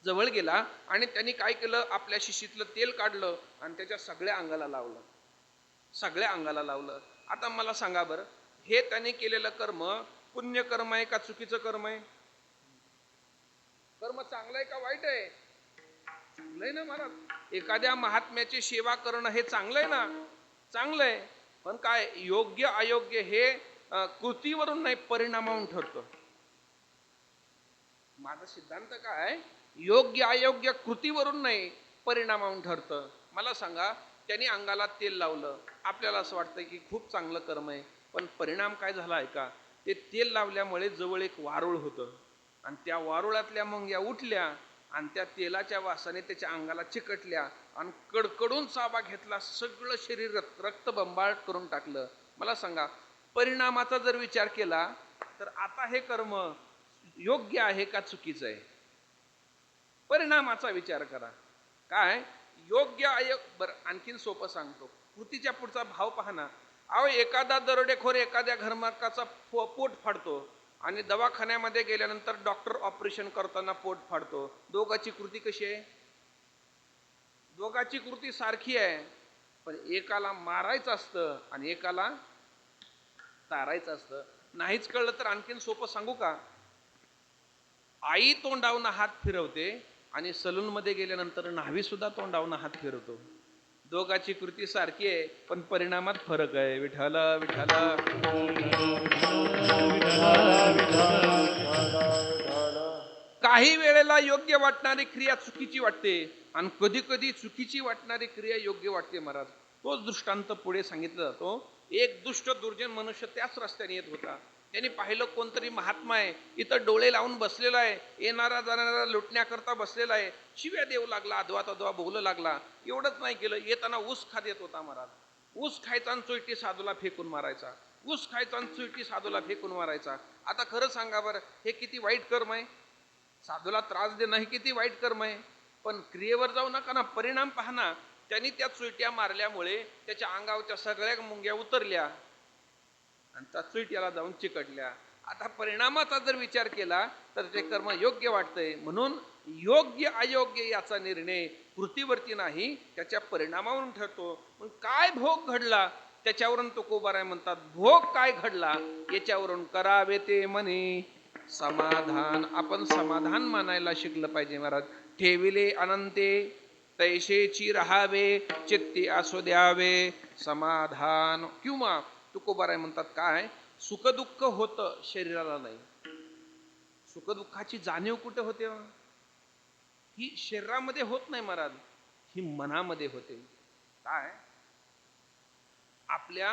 जवळ गेला आणि त्यांनी काय केलं, आपल्या शिशीतलं तेल काढलं आणि त्याच्या सगळ्या अंगाला लावलं. सगळ्या अंगाला लावलं. आता मला सांगा बरं, हे त्याने केलेलं कर्म पुण्य कर्म आहे का चुकीचं कर्म आहे? कर्म चांगलं आहे का वाईट आहे? चांगलं आहे ना महाराज. एखाद्या महात्म्याची सेवा करणं हे चांगलं आहे ना, चांगलं आहे. पण काय योग्य अयोग्य हे कृतीवरून नाही, परिणामावरून ठरतं. माझा सिद्धांत काय, योग्य अयोग्य कृतीवरून नाही, परिणामावरून ठरतं. मला सांगा, त्यांनी अंगाला तेल लावलं, आपल्याला असं वाटतं की खूप चांगलं कर्म आहे. पण परिणाम काय झाला आहे का? ते तेल लावल्यामुळे जवळ एक वारुळ होतं आणि त्या वारुळातल्या मुंग्या उठल्या आणि त्या तेलाच्या वासाने त्याच्या अंगाला चिकटल्या आणि कडकडून चाबा घेतला. सगळं शरीर रक्तबंबाळ करून टाकलं. मला सांगा, परिणामाचा जर विचार केला तर आता हे कर्म योग्य आहे का चुकीचं आहे, परिणामाचा विचार करा. काय योग्य बर आणखीन सोपं सांगतो, कृतीच्या पुढचा भाव पहा ना. अहो एखादा दरोडेखोर एखाद्या घरमालकाचा पोट फाडतो आणि दवाखान्यामध्ये गेल्यानंतर डॉक्टर ऑपरेशन करताना पोट फाडतो. दोघाची कृती कशी आहे? दोघाची कृती सारखी आहे, पण एकाला मारायचं असतं आणि एकाला तारायचं असतं. नाहीच कळलं तर आणखीन सोपं सांगू का? आई तोंडावून हात फिरवते आणि सलून मध्ये गेल्यानंतर न्हावी सुद्धा तोंडावून हात फिरवतो. दोघाची कृती सारखी आहे, पण परिणामात फरक आहे. विठ्ठल विठ्ठल. काही वेळेला योग्य वाटणारी क्रिया चुकीची वाटते आणि कधी कधी चुकीची वाटणारी क्रिया योग्य वाटते महाराज. तोच दृष्टांत पुढे सांगितला जातो. एक दुष्ट दुर्जन मनुष्य त्याच रस्त्याने येत होता. त्यांनी पाहिलं कोणतरी महात्मा आहे, इथं डोळे लावून बसलेला आहे, येणारा जाणारा लुटण्याकरता बसलेला आहे. शिव्या देऊ लागला, अधवा तधवा बोलू लागला. एवढंच नाही केलं, येताना ऊस खात येत होता महाराज. ऊस खायचा आणि चोईटी साधूला फेकून मारायचा, ऊस खायचा आणि चोईटी साधूला फेकून मारायचा. आता खरं सांगा बरं, हे किती वाईट कर्म आहे? साधूला त्रास देणं हे किती वाईट कर्म आहे. पण क्रियेवर जाऊ नका ना, परिणाम पहा ना. त्यांनी त्या चोईट्या मारल्यामुळे त्याच्या अंगावरच्या सगळ्या मुंग्या उतरल्या आणि त्या चोईट्याला जाऊन चिकटल्या. आता परिणामाचा जर विचार केला तर ते कर्म योग्य वाटतंय. म्हणून योग्य अयोग्य याचा निर्णय कृतीवरती नाही, त्याच्या परिणामावरून ठरतो. मग काय भोग घडला त्याच्यावरून तुकोबाराय म्हणतात, भोग काय घडला याच्यावरून करावे ते म्हणे समाधान. आपण समाधान मानायला शिकलं पाहिजे महाराज. ठेविले अनंते तैशेची राहावे, चित्ती असू द्यावे समाधान. किंवा तुकोबाराय म्हणतात काय, सुखदुःख होतं शरीराला नाही, सुखदुःखाची जाणीव कुठे होते? ही शरीरामध्ये होत नाही महाराज, ही मनामध्ये होते. काय आपल्या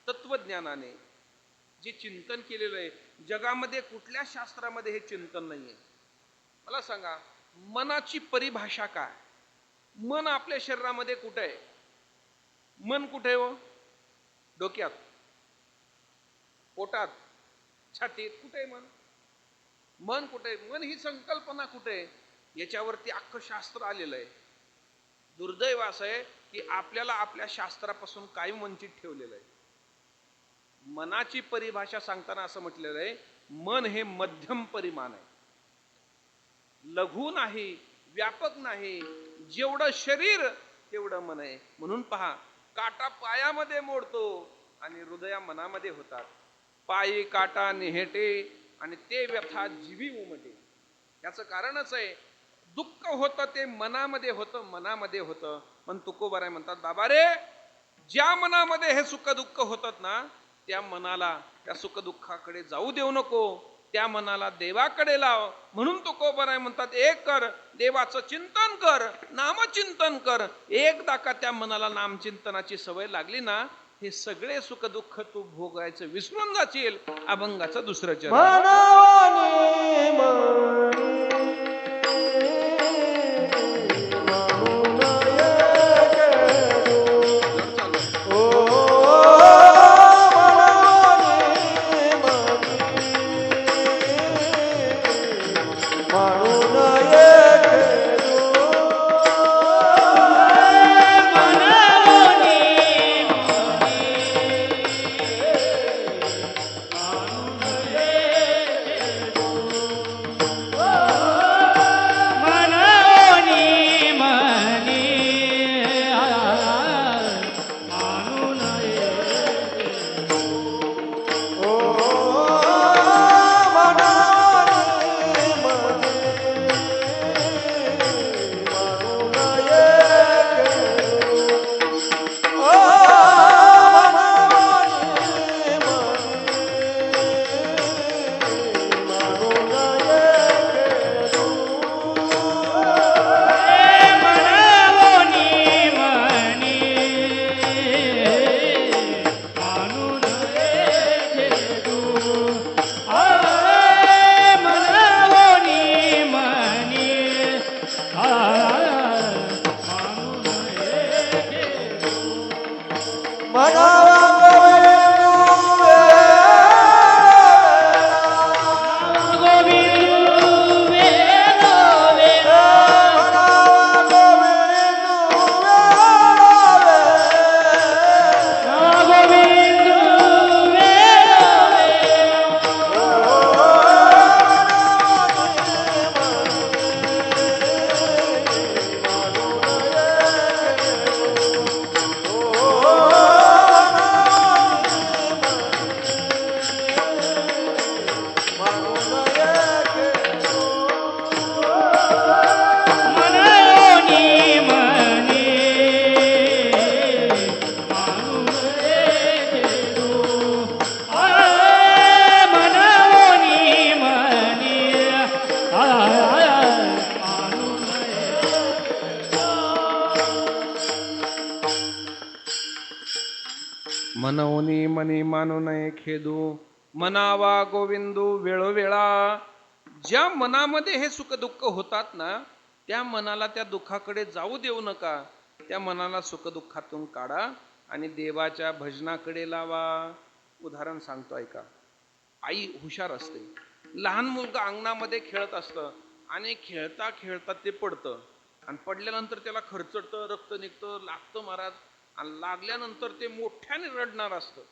तत्वज्ञानाने जे चिंतन केलेलं आहे, जगामध्ये कुठल्या शास्त्रामध्ये हे चिंतन नाहीये. मला सांगा, मनाची परिभाषा काय? मन आपल्या शरीरामध्ये कुठे आहे? मन कुठे हो? डोक्यात, पोटात, छातीत, कुठे मन? मन कुठे? मन ही संकल्पना कुठे? याच्यावरती अख्खं शास्त्र आलेलं आहे. दुर्दैव असं आहे की आपल्याला आपल्या शास्त्रापासून कायम वंचित ठेवलेलं आहे. मनाची परिभाषा सांगताना असं म्हटलेलं आहे, मन हे मध्यम परिमाण आहे, लघु नाही, व्यापक नाही. जेवढं शरीर तेवढं मन आहे. म्हणून पहा, काटा पायामध्ये मोडतो आणि हृदया मनामध्ये होतात. पायी काटा निहेटे आणि ते व्यथा जीवी उमटे. याचं कारणच आहे, दुःख होतं ते मनामध्ये होतं, मनामध्ये होतं. पण तुकोबाराय म्हणतात, बाबा रे, ज्या मनामध्ये हे सुख दुःख होतात ना, त्या मनाला त्या सुख दुःखाकडे जाऊ देऊ नको, त्या मनाला देवाकडे लाव. म्हणून तुकोबाराय म्हणतात, एक कर, देवाचं चिंतन कर, नामचिंतन कर. एकदा का त्या मनाला नामचिंतनाची सवय लागली ना, हे सगळे सुख दुःख तू भोगायचं विसरून जाशील. अभंगाचं दुसरं चरण. मनावा मनवनी मनी मानू नये खेदू, मनावा गोविंदू वेळोवेळा. ज्या मनामध्ये हे सुख दुःख होतात ना, त्या मनाला त्या दुःखाकडे जाऊ देऊ नका. त्या मनाला सुख दुःखातून काढा आणि देवाच्या भजनाकडे लावा. उदाहरण सांगतो ऐका. आई हुशार असते. लहान मुलगा अंगणामध्ये खेळत असतं आणि खेळता खेळता ते पडतं आणि पडल्यानंतर त्याला खरचटतं, रक्त निघतं, लागतं महाराज. आणि लागल्यानंतर ते मोठ्याने रडणार असतं.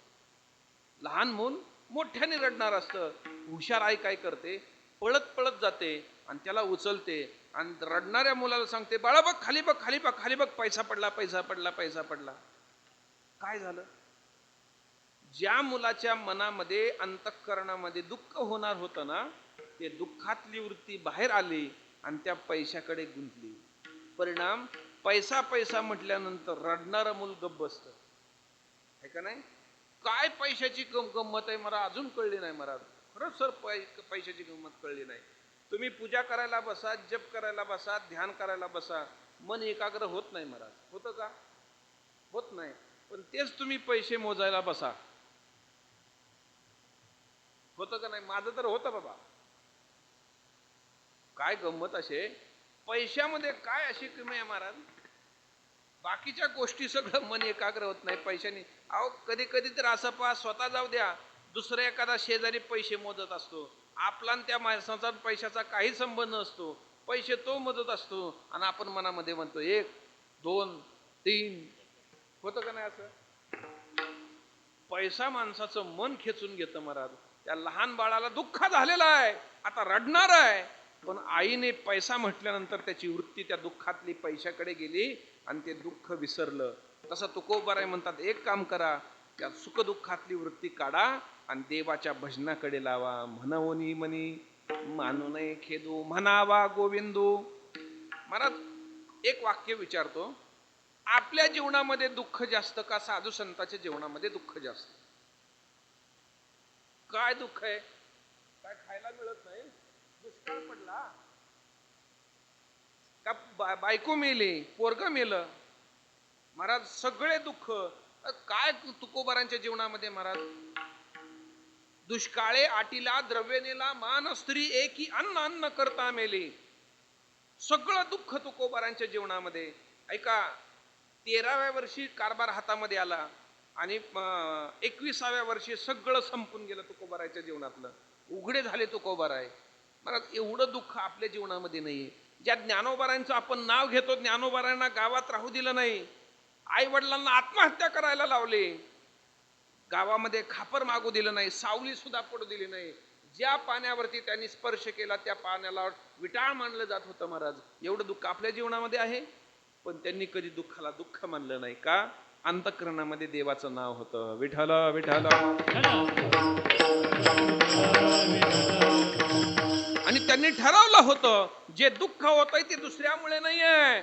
लहान मूल मोठ्याने रडणार असतं. हुशार आई काय करते, पळत पळत जाते आणि त्याला उचलते आणि रडणाऱ्या मुलाला सांगते, बाळा बघ खाली बघ, खाली बघ, खाली बघ, पैसा पडला, पैसा पडला, पैसा पडला. काय झालं? ज्या मुलाच्या मनामध्ये अंतःकरणामध्ये दुःख होणार होतं ना, ते दुःखातली वृत्ती बाहेर आली आणि त्या पैशाकडे गुंतली. परिणाम पैसा पैसा म्हटल्यानंतर रडणारं मूल गप्प बसतं. आहे का नाही? काय पैशाची गंमत आहे मला अजून कळली नाही महाराज. खरंच सर पैशाची गंमत कळली नाही. तुम्ही पूजा करायला बसा, जप करायला बसा, ध्यान करायला बसा, मन एकाग्र होत नाही महाराज. होतं का? होत नाही. पण तेच तुम्ही पैसे मोजायला बसा, होतं का नाही? माझं तर होतं बाबा. काय गंमत असे, पैशामध्ये काय अशी कमी आहे महाराज? बाकीच्या गोष्टी सगळं मन एकाग्र होत नाही पैशाने. अहो कधी कधी तर असं पहा, स्वतः जाऊ द्या, दुसरा एखादा शेजारी पैसे मोजत असतो, आपला त्या माणसाचा पैशाचा काही संबंध नसतो, पैसे तो मोजत असतो आणि आपण मनामध्ये म्हणतो 1 2 3. होतं का नाही असं? पैसा माणसाचं मन खेचून घेतं महाराज. त्या लहान बाळाला दुःख झालेलं आहे, आता रडणार आहे, पण आईने पैसा म्हटल्यानंतर त्याची वृत्ती त्या दुःखातली पैशाकडे गेली आणि ते दुःख विसरलं. तसं तुकोबाराय म्हणतात, एक काम करा, त्या सुख दुःखातली वृत्ती काढा आणि देवाच्या भजनाकडे लावा. म्हणवनी मनी मानू नये खेदू, म्हणावा गोविंदू. महाराज एक वाक्य विचारतो, आपल्या जीवनामध्ये दुःख जास्त का साधू संतांच्या जीवनामध्ये दुःख जास्त? काय दुःख आहे? काय खायला मिळत नाही, दुष्काळ पडला का, बायको मेली, पोरग मेलं, महाराज सगळे दुःख. काय तुकोबारांच्या जीवनामध्ये महाराज? दुष्काळे आटीला द्रव्य नेला, मान स्त्री एकी अन्न अन्न करता मेली. सगळं दुःख तुकोबारांच्या जीवनामध्ये. ऐका, 13व्या वर्षी कारभार हातामध्ये आला आणि 21व्या वर्षी सगळं संपून गेलं तुकोबाराच्या जीवनातलं. उघडे झाले तुकोबाराय. महाराज एवढं दुःख आपल्या जीवनामध्ये नाहीये. ज्या ज्ञानोबारांचं आपण नाव घेतो, ज्ञानोबारांना गावात राहू दिलं नाही, आई वडिलांना आत्महत्या करायला लावले, गावामध्ये खापर मागू दिलं नाही, सावली सुद्धा पडू दिली नाही. ज्या पाण्यावरती त्यांनी स्पर्श केला त्या पाण्याला विटाळ मानलं जात होतं महाराज. एवढं दुःख आपल्या जीवनामध्ये आहे, पण त्यांनी कधी दुःखाला दुःख मानलं नाही. का? अंतःकरणामध्ये देवाचं नाव होतं, विठ्ठल विठ्ठल. आणि त्यांनी ठरवलं होतं, जे दुःख होतंय ते दुसऱ्यामुळे नाहीये,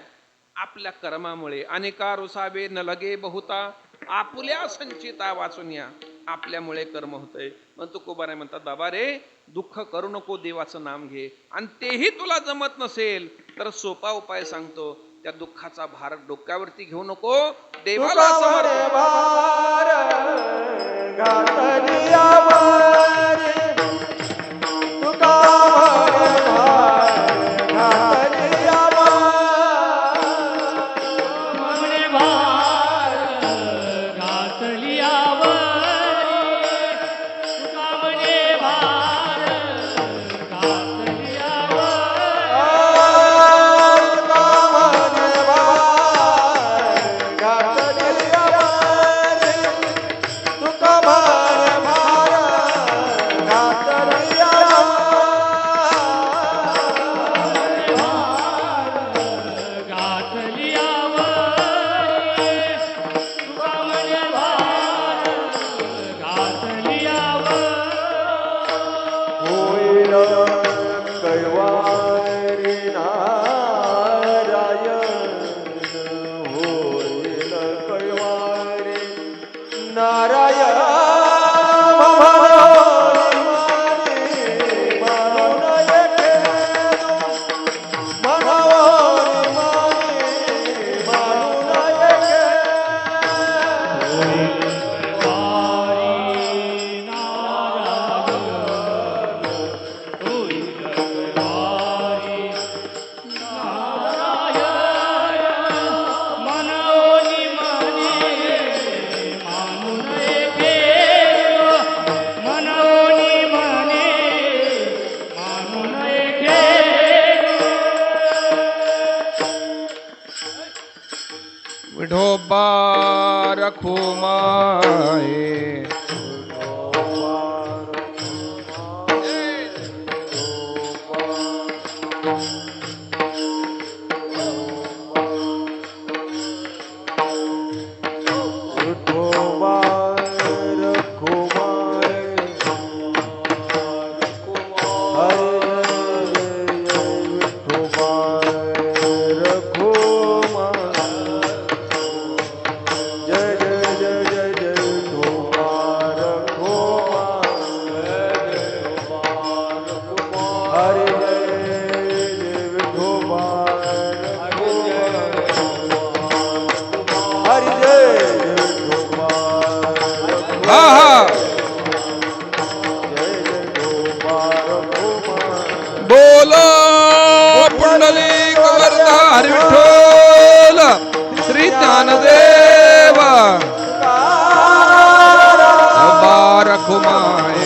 आपल्या कर्मामुळे. अनेका रुसावे न लगे बहुता, आपुल्या संचिता वाचून या. आपल्यामुळे कर्म होतंय. मग तुकोबाराय म्हणतात, बाबा रे दुःख करू नको, देवाचं नाम घे. आणि तेही तुला जमत नसेल तर सोपा उपाय सांगतो, त्या दुःखाचा भार डोक्यावरती घेऊ नको, देवाला समर्पण. भार घातलियावर, तुका भार घातलियावर, म्हणे भार घातलियावर, तुका म्हणे भार घातलियावर. तुका भार विठोबा रखुमाये बोलो पुंडलिक वरदा हरी विठ्ठल श्री ज्ञानदेव रखुमाये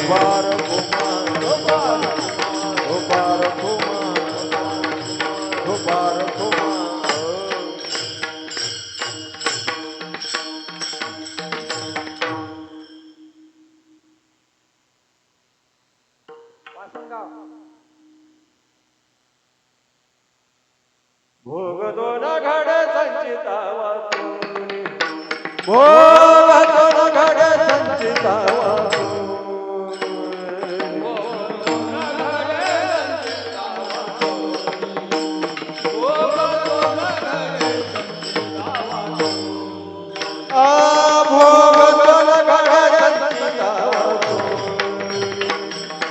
भोग दोन घड संचितावा भोग दोन घड संचितावा भोग दोन घड संचितावा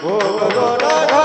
भोग दोन घड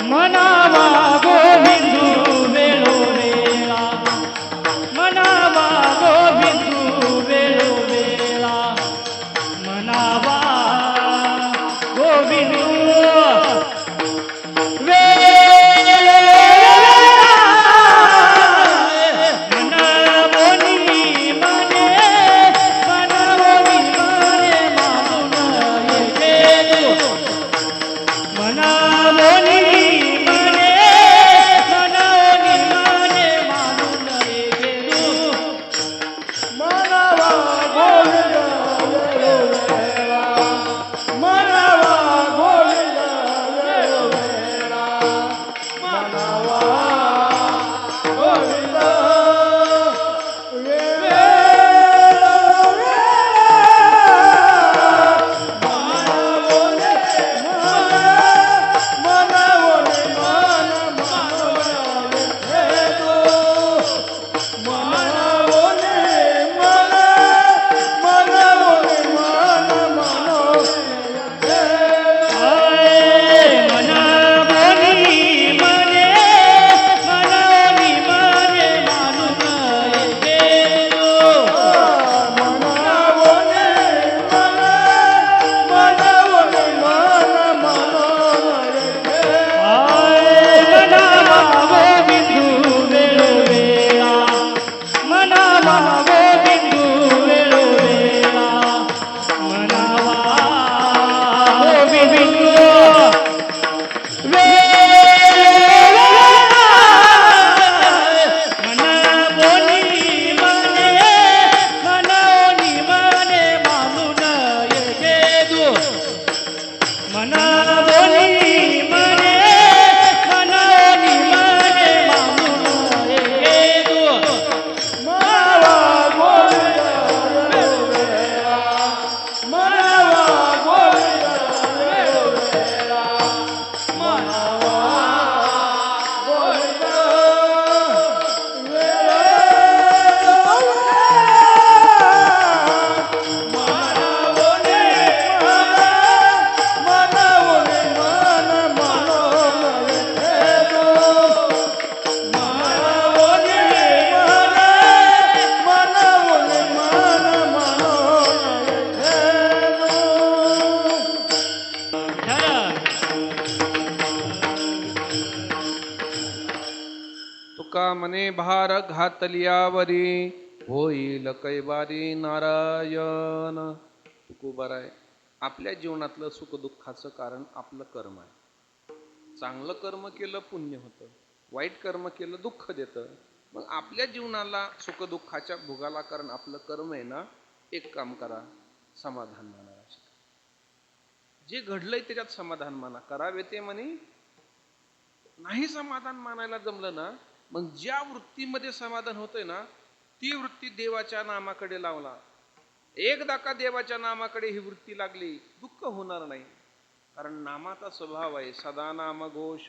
मनावा गोविंदू वेळोवेळा मनावा गोविंदू वेळोवेळा मनावा गोविंदू तुका मने भार घातलियावरी होईल कैवारी नारायण. तुकोबार आहे. आपल्या जीवनातलं सुखदुःखाचं कारण आपलं कर्म आहे. चांगलं कर्म केलं पुण्य होतं, वाईट कर्म केलं दुःख देतं. मग आपल्या जीवनाला सुखदुःखाच्या भोगाला कारण आपलं कर्म आहे ना. एक काम करा, समाधान माना. जे घडलंय त्याच्यात समाधान माना. करावे ते म्हणे. नाही समाधान मानायला जमलं ना, मग ज्या वृत्तीमध्ये समाधान होतंय ना ती वृत्ती देवाच्या नामाकडे लावला. एकदा का देवाच्या नामाकडे ही वृत्ती लागली, दुःख होणार नाही. कारण नामाचा स्वभाव आहे सदा नाम घोष,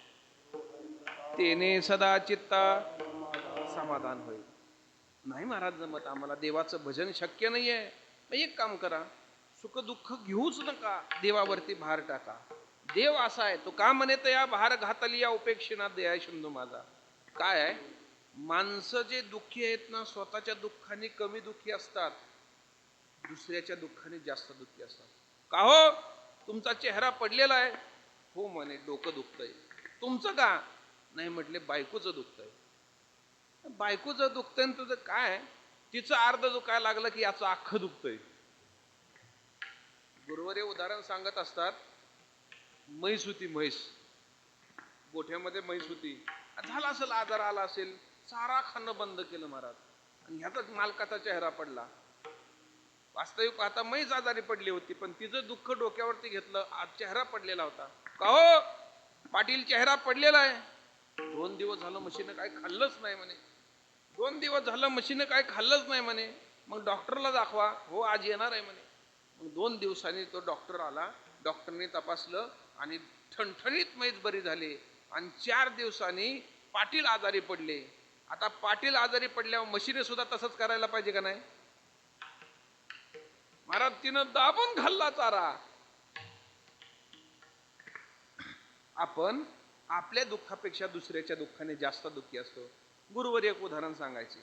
तेने सदा चित्ता समाधान होईल. नाही महाराज जमत, आम्हाला देवाचं भजन शक्य नाहीये. मग एक काम करा, सुख दुःख घेऊच नका, देवावरती भार टाका. देव असा आहे, तो का म्हणत या भार घातली या उपेक्षिना दया शंधू माझा. काय आहे, माणसं जे दुःखी आहेत ना, स्वतःच्या दुःखाने कमी दुःखी असतात, दुसऱ्याच्या दुःखाने जास्त दुःखी असतात. का हो, तुमचा चेहरा पडलेला आहे? हो म्हणे, डोकं दुखतंय. तुमचं का? नाही म्हटले, बायकोचं दुखतंय. बायकोचं दुखतंय आणि तुझं काय? तिचं अर्ध दुखायला लागलं की याचं अख्खं दुखतंय. गुरुवारी उदाहरण सांगत असतात. म्हैस होती, म्हैस, गोठ्यामध्ये म्हैस होती. झाला असेल, आजार आला असेल, चारा खाणं बंद केलं महाराज, आणि ह्याचाच मालकाचा चेहरा पडला. वास्तविक पाहता म्हैस आजारी पडली होती, पण तिचं दुःख डोक्यावरती घेतलं, आज चेहरा पडलेला होता. का हो पाटील, चेहरा पडलेला आहे? 2 दिवस झालं म्हशीनं काय खाल्लंच नाही म्हणे. 2 दिवस झालं म्हशीनं काय खाल्लंच नाही म्हणे. मग डॉक्टरला दाखवा. हो आज येणार आहे म्हणे. मग 2 दिवसांनी तो डॉक्टर आला. डॉक्टरने तपासलं आणि ठणठणीत म्हैस बरी झाली. आणि 4 दिवसांनी पाटील आजारी पडले. आता पाटील आजारी पडल्यावर म्हशीने सुद्धा तसंच करायला पाहिजे का नाही? महाराज तिनं दाबून खाल्ला चारा. आपण आपल्या दुःखापेक्षा दुसऱ्याच्या दुःखाने जास्त दुःखी असतो. गुरुवर एक उदाहरण सांगायचे.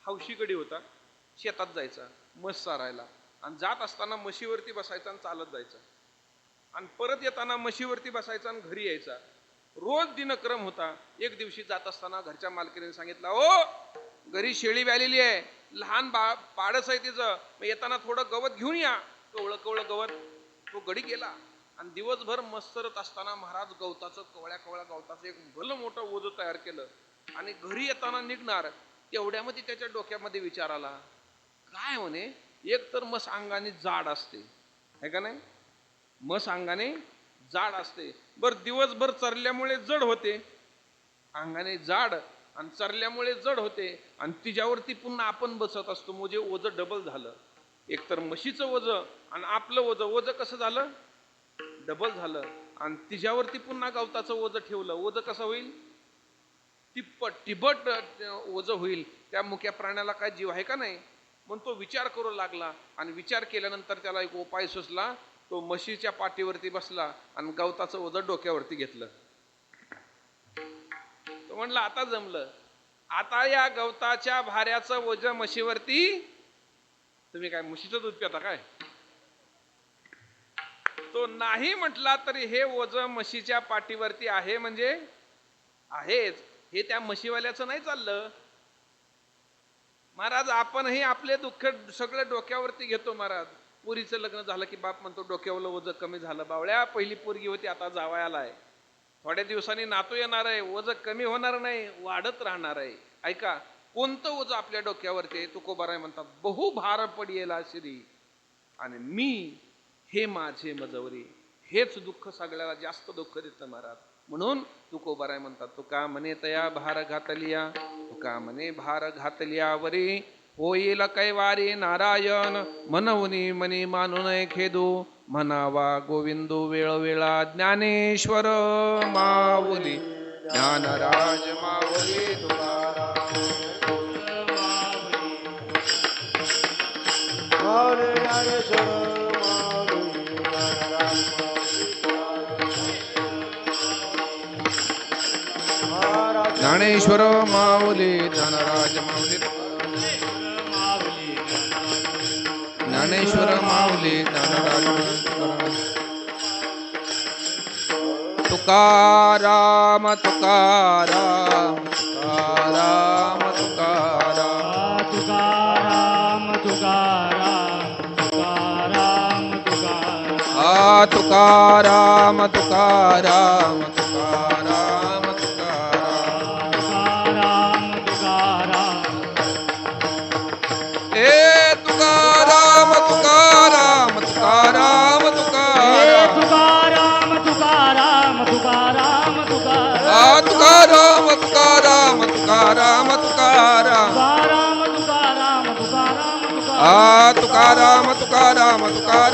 हौशीकडे होता, शेतात जायचा म्हस चारायला, आणि जात असताना म्हशीवरती बसायचा आणि चालत जायचा, आणि परत येताना म्हशीवरती बसायचा आणि घरी यायचा. रोज दिनक्रम होता. एक दिवशी जात असताना घरच्या मालकीने सांगितलं, ओ घरी शेळी व्यालेली आहे, लहान पाडस आहे तिचं, मग येताना थोडं गवत घेऊन या. कवळं कवळं गवत तो गडी गेला, आणि दिवसभर मस्तरत असताना महाराज गवताचं कवळ्या कवळ्या गवताचं एक भलं मोठं ओझं तयार केलं, आणि घरी येताना निघणार तेवढ्यामध्ये त्याच्या डोक्यामध्ये विचार आला, काय म्हणे, एक तर मस अंगाने जाड असते है का नाही, मस अंगाने जाड असते, बर दिवसभर चरल्यामुळे जड होते, अंगाने जाड आणि चरल्यामुळे जड होते, आणि तिच्यावरती पुन्हा आपण बसत असतो, म्हणजे ओझं डबल झालं. एक तर म्हशीचं ओझं आणि आपलं ओझं कसं झालं, डबल झालं. आणि तिच्यावरती पुन्हा गवताचं ओझं ठेवलं, ओझं कसं होईल, टिबट ओझं होईल. त्या मुक्या प्राण्याला काय जीव आहे का नाही? म्हणून तो विचार करू लागला, आणि विचार केल्यानंतर त्याला एक उपाय सुचला. तो म्हशीच्या पाठीवरती बसला आणि गवताचं ओझं डोक्यावरती घेतलं. तो म्हणला, आता जमलं, आता या गवताच्या भाऱ्याचं ओझं म्हशीवरती. तुम्ही काय म्हशीचं दूध पिता काय? तो नाही म्हटला तरी हे ओझं म्हशीच्या पाठीवरती आहे म्हणजे आहेच, हे त्या म्हशीवाल्याचं नाही चाललं. महाराज आपणही आपले दुःख सगळे डोक्यावरती घेतो. महाराज पोरीचं लग्न झालं की बाप म्हणतो डोक्यावरलं ओझं कमी झालं, बावळ्या पहिली पोरगी होती आता जावयाला आहे, थोड्या दिवसांनी नातू येणार आहे, ओझं कमी होणार नाही, वाढत राहणार आहे. ऐका, कोणतं ओझं आपल्या डोक्यावरती आहे? तुकोबाराय म्हणतात, बहु भार पडियेला श्री, आणि मी हे माझे मजवरी. हेच दुःख सगळ्याला जास्त दुःख देतं महाराज. म्हणून तुकोबाराय म्हणतात, तुका म्हणे तया भार घातलिया, तुका म्हणे भार घातलिया वरी, होईल कैवारी नारायण, मनवनी मनी मानू नये खेदू, म्हणावा गोविंदू वेळोवेळा, ज्ञानेश्वर माऊली ज्ञानराज माऊली तुकाराम. माऊली ज्ञानेश्वर ज्ञानेश्वर माऊली ज्ञानराज माऊली, ज्ञानेश्वर माऊली ज्ञानराज तुकाराम तुकाराम तुकाराम तुकाराम तुकाराम तुकाराम तुकाराम तुकाराम तुकाराम तुकाराम तुकाराम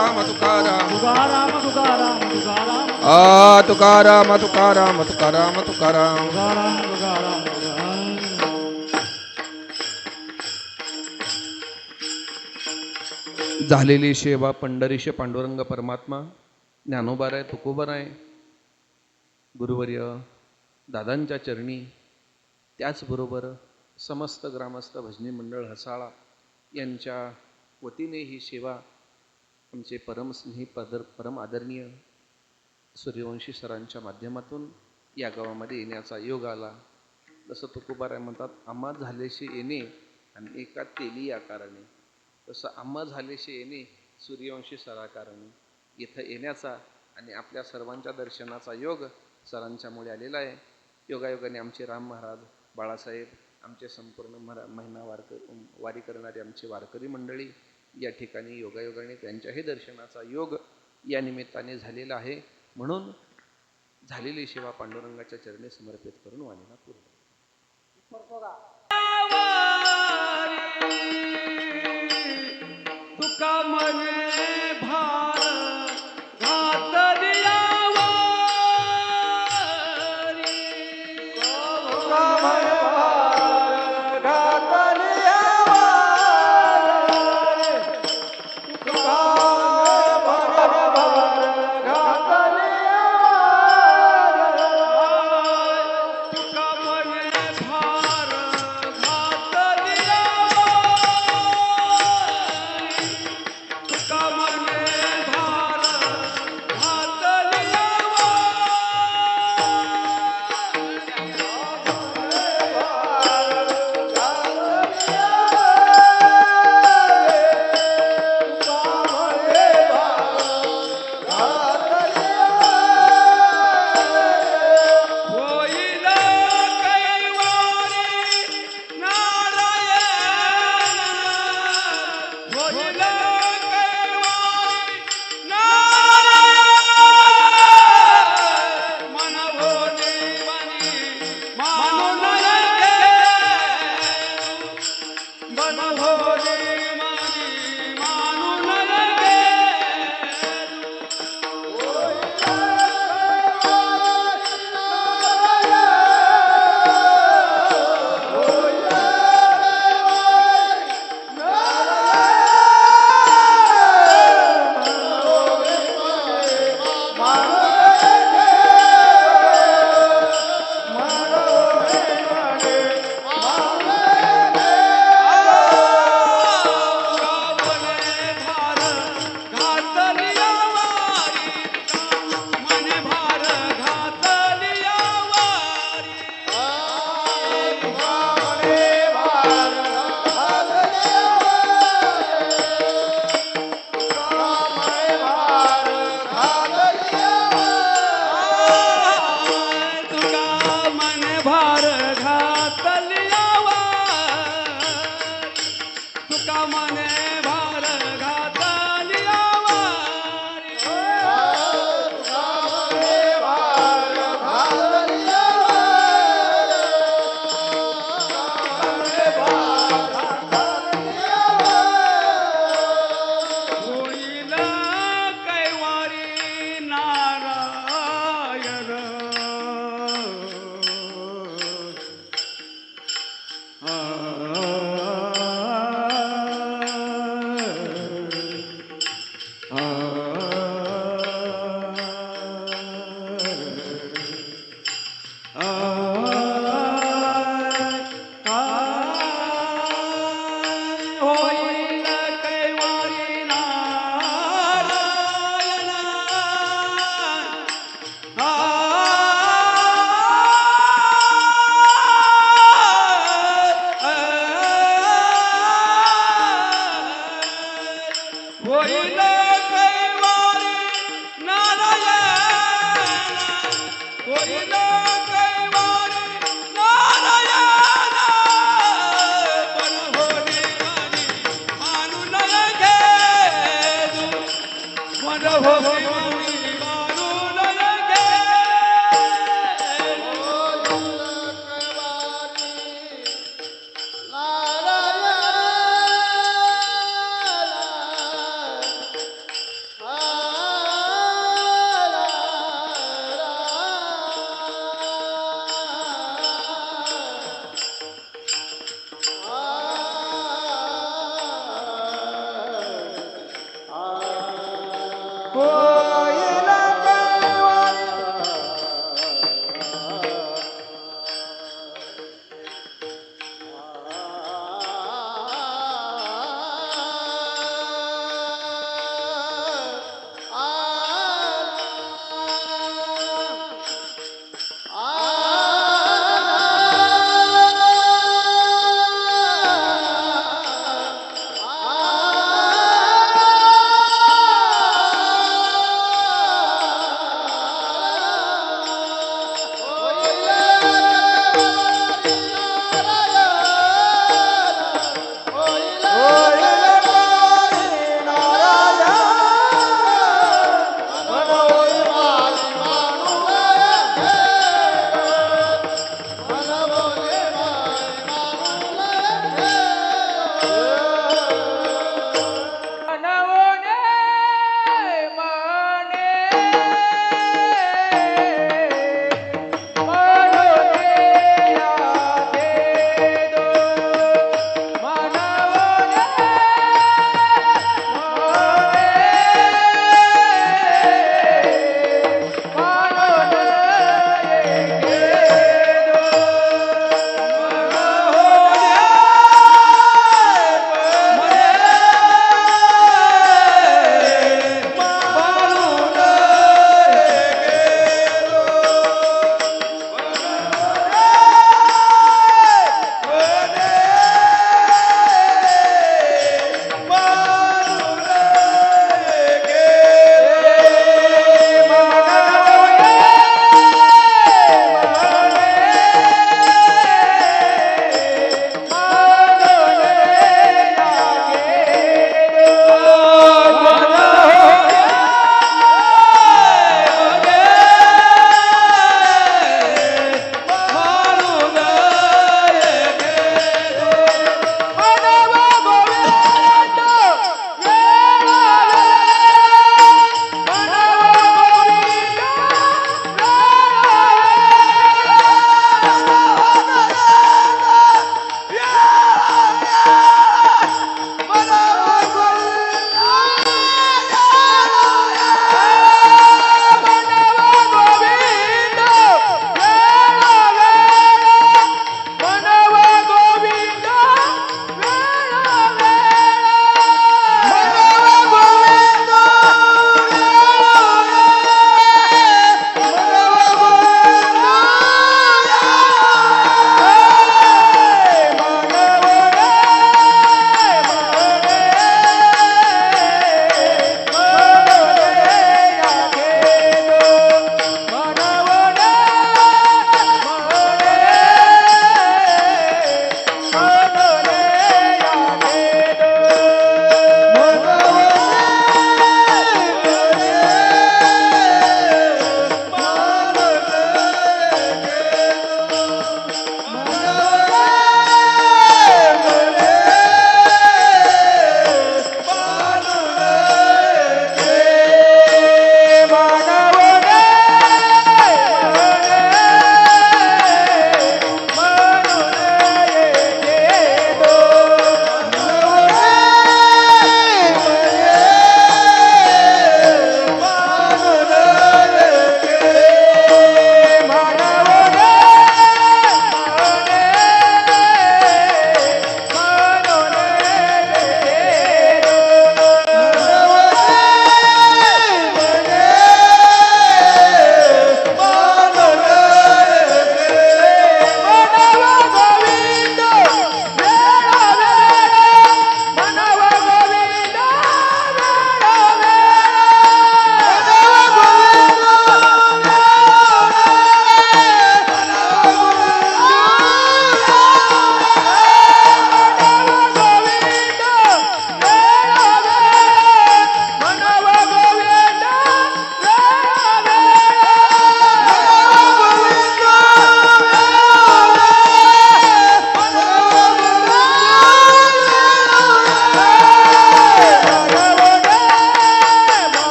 तुकाराम तुकाराम तुकाराम तुकाराम तुकाराम तुकाराम तुकाराम तुकाराम. झालेली सेवा पंढरीश पांडुरंग परमात्मा, ज्ञानोबाराय तुकोबाराय गुरुवर्य दादांच्या चरणी, त्याचबरोबर समस्त ग्रामस्थ भजनी मंडळ हसाळा यांच्या वतीने ही सेवा आमचे परमस्नेही परम आदरणीय सूर्यवंशी सरांच्या माध्यमातून या गावामध्ये येण्याचा योग आला. जसं तुकोबाराय म्हणतात, आम्हा झालेशी येणे आणि एका तेली आकाराने, तसं आम्हा झालेशी येणे सूर्यवंशी सराकारणे. इथं येण्याचा आणि आपल्या सर्वांच्या दर्शनाचा योग सरांच्यामुळे आलेला आहे. योगायोगाने आमचे राम महाराज, बाळासाहेब, आमचे संपूर्ण महिना वारी करणारे आमचे वारकरी मंडळी या ठिकाणी योगायोगाने त्यांच्याही दर्शनाचा योग या निमित्ताने झालेला आहे. म्हणून झालेली सेवा पांडुरंगाच्या चरणी समर्पित करून वाणीला पूर्ण. तुका म्हणे भार घातलिया वरी, तुका म्हणे भार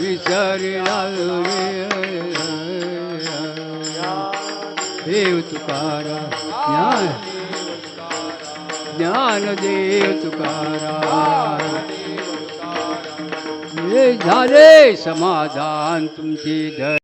विसरला देव तुकारा ज्ञानदेव तुकारा हे झाले समाधान तुमची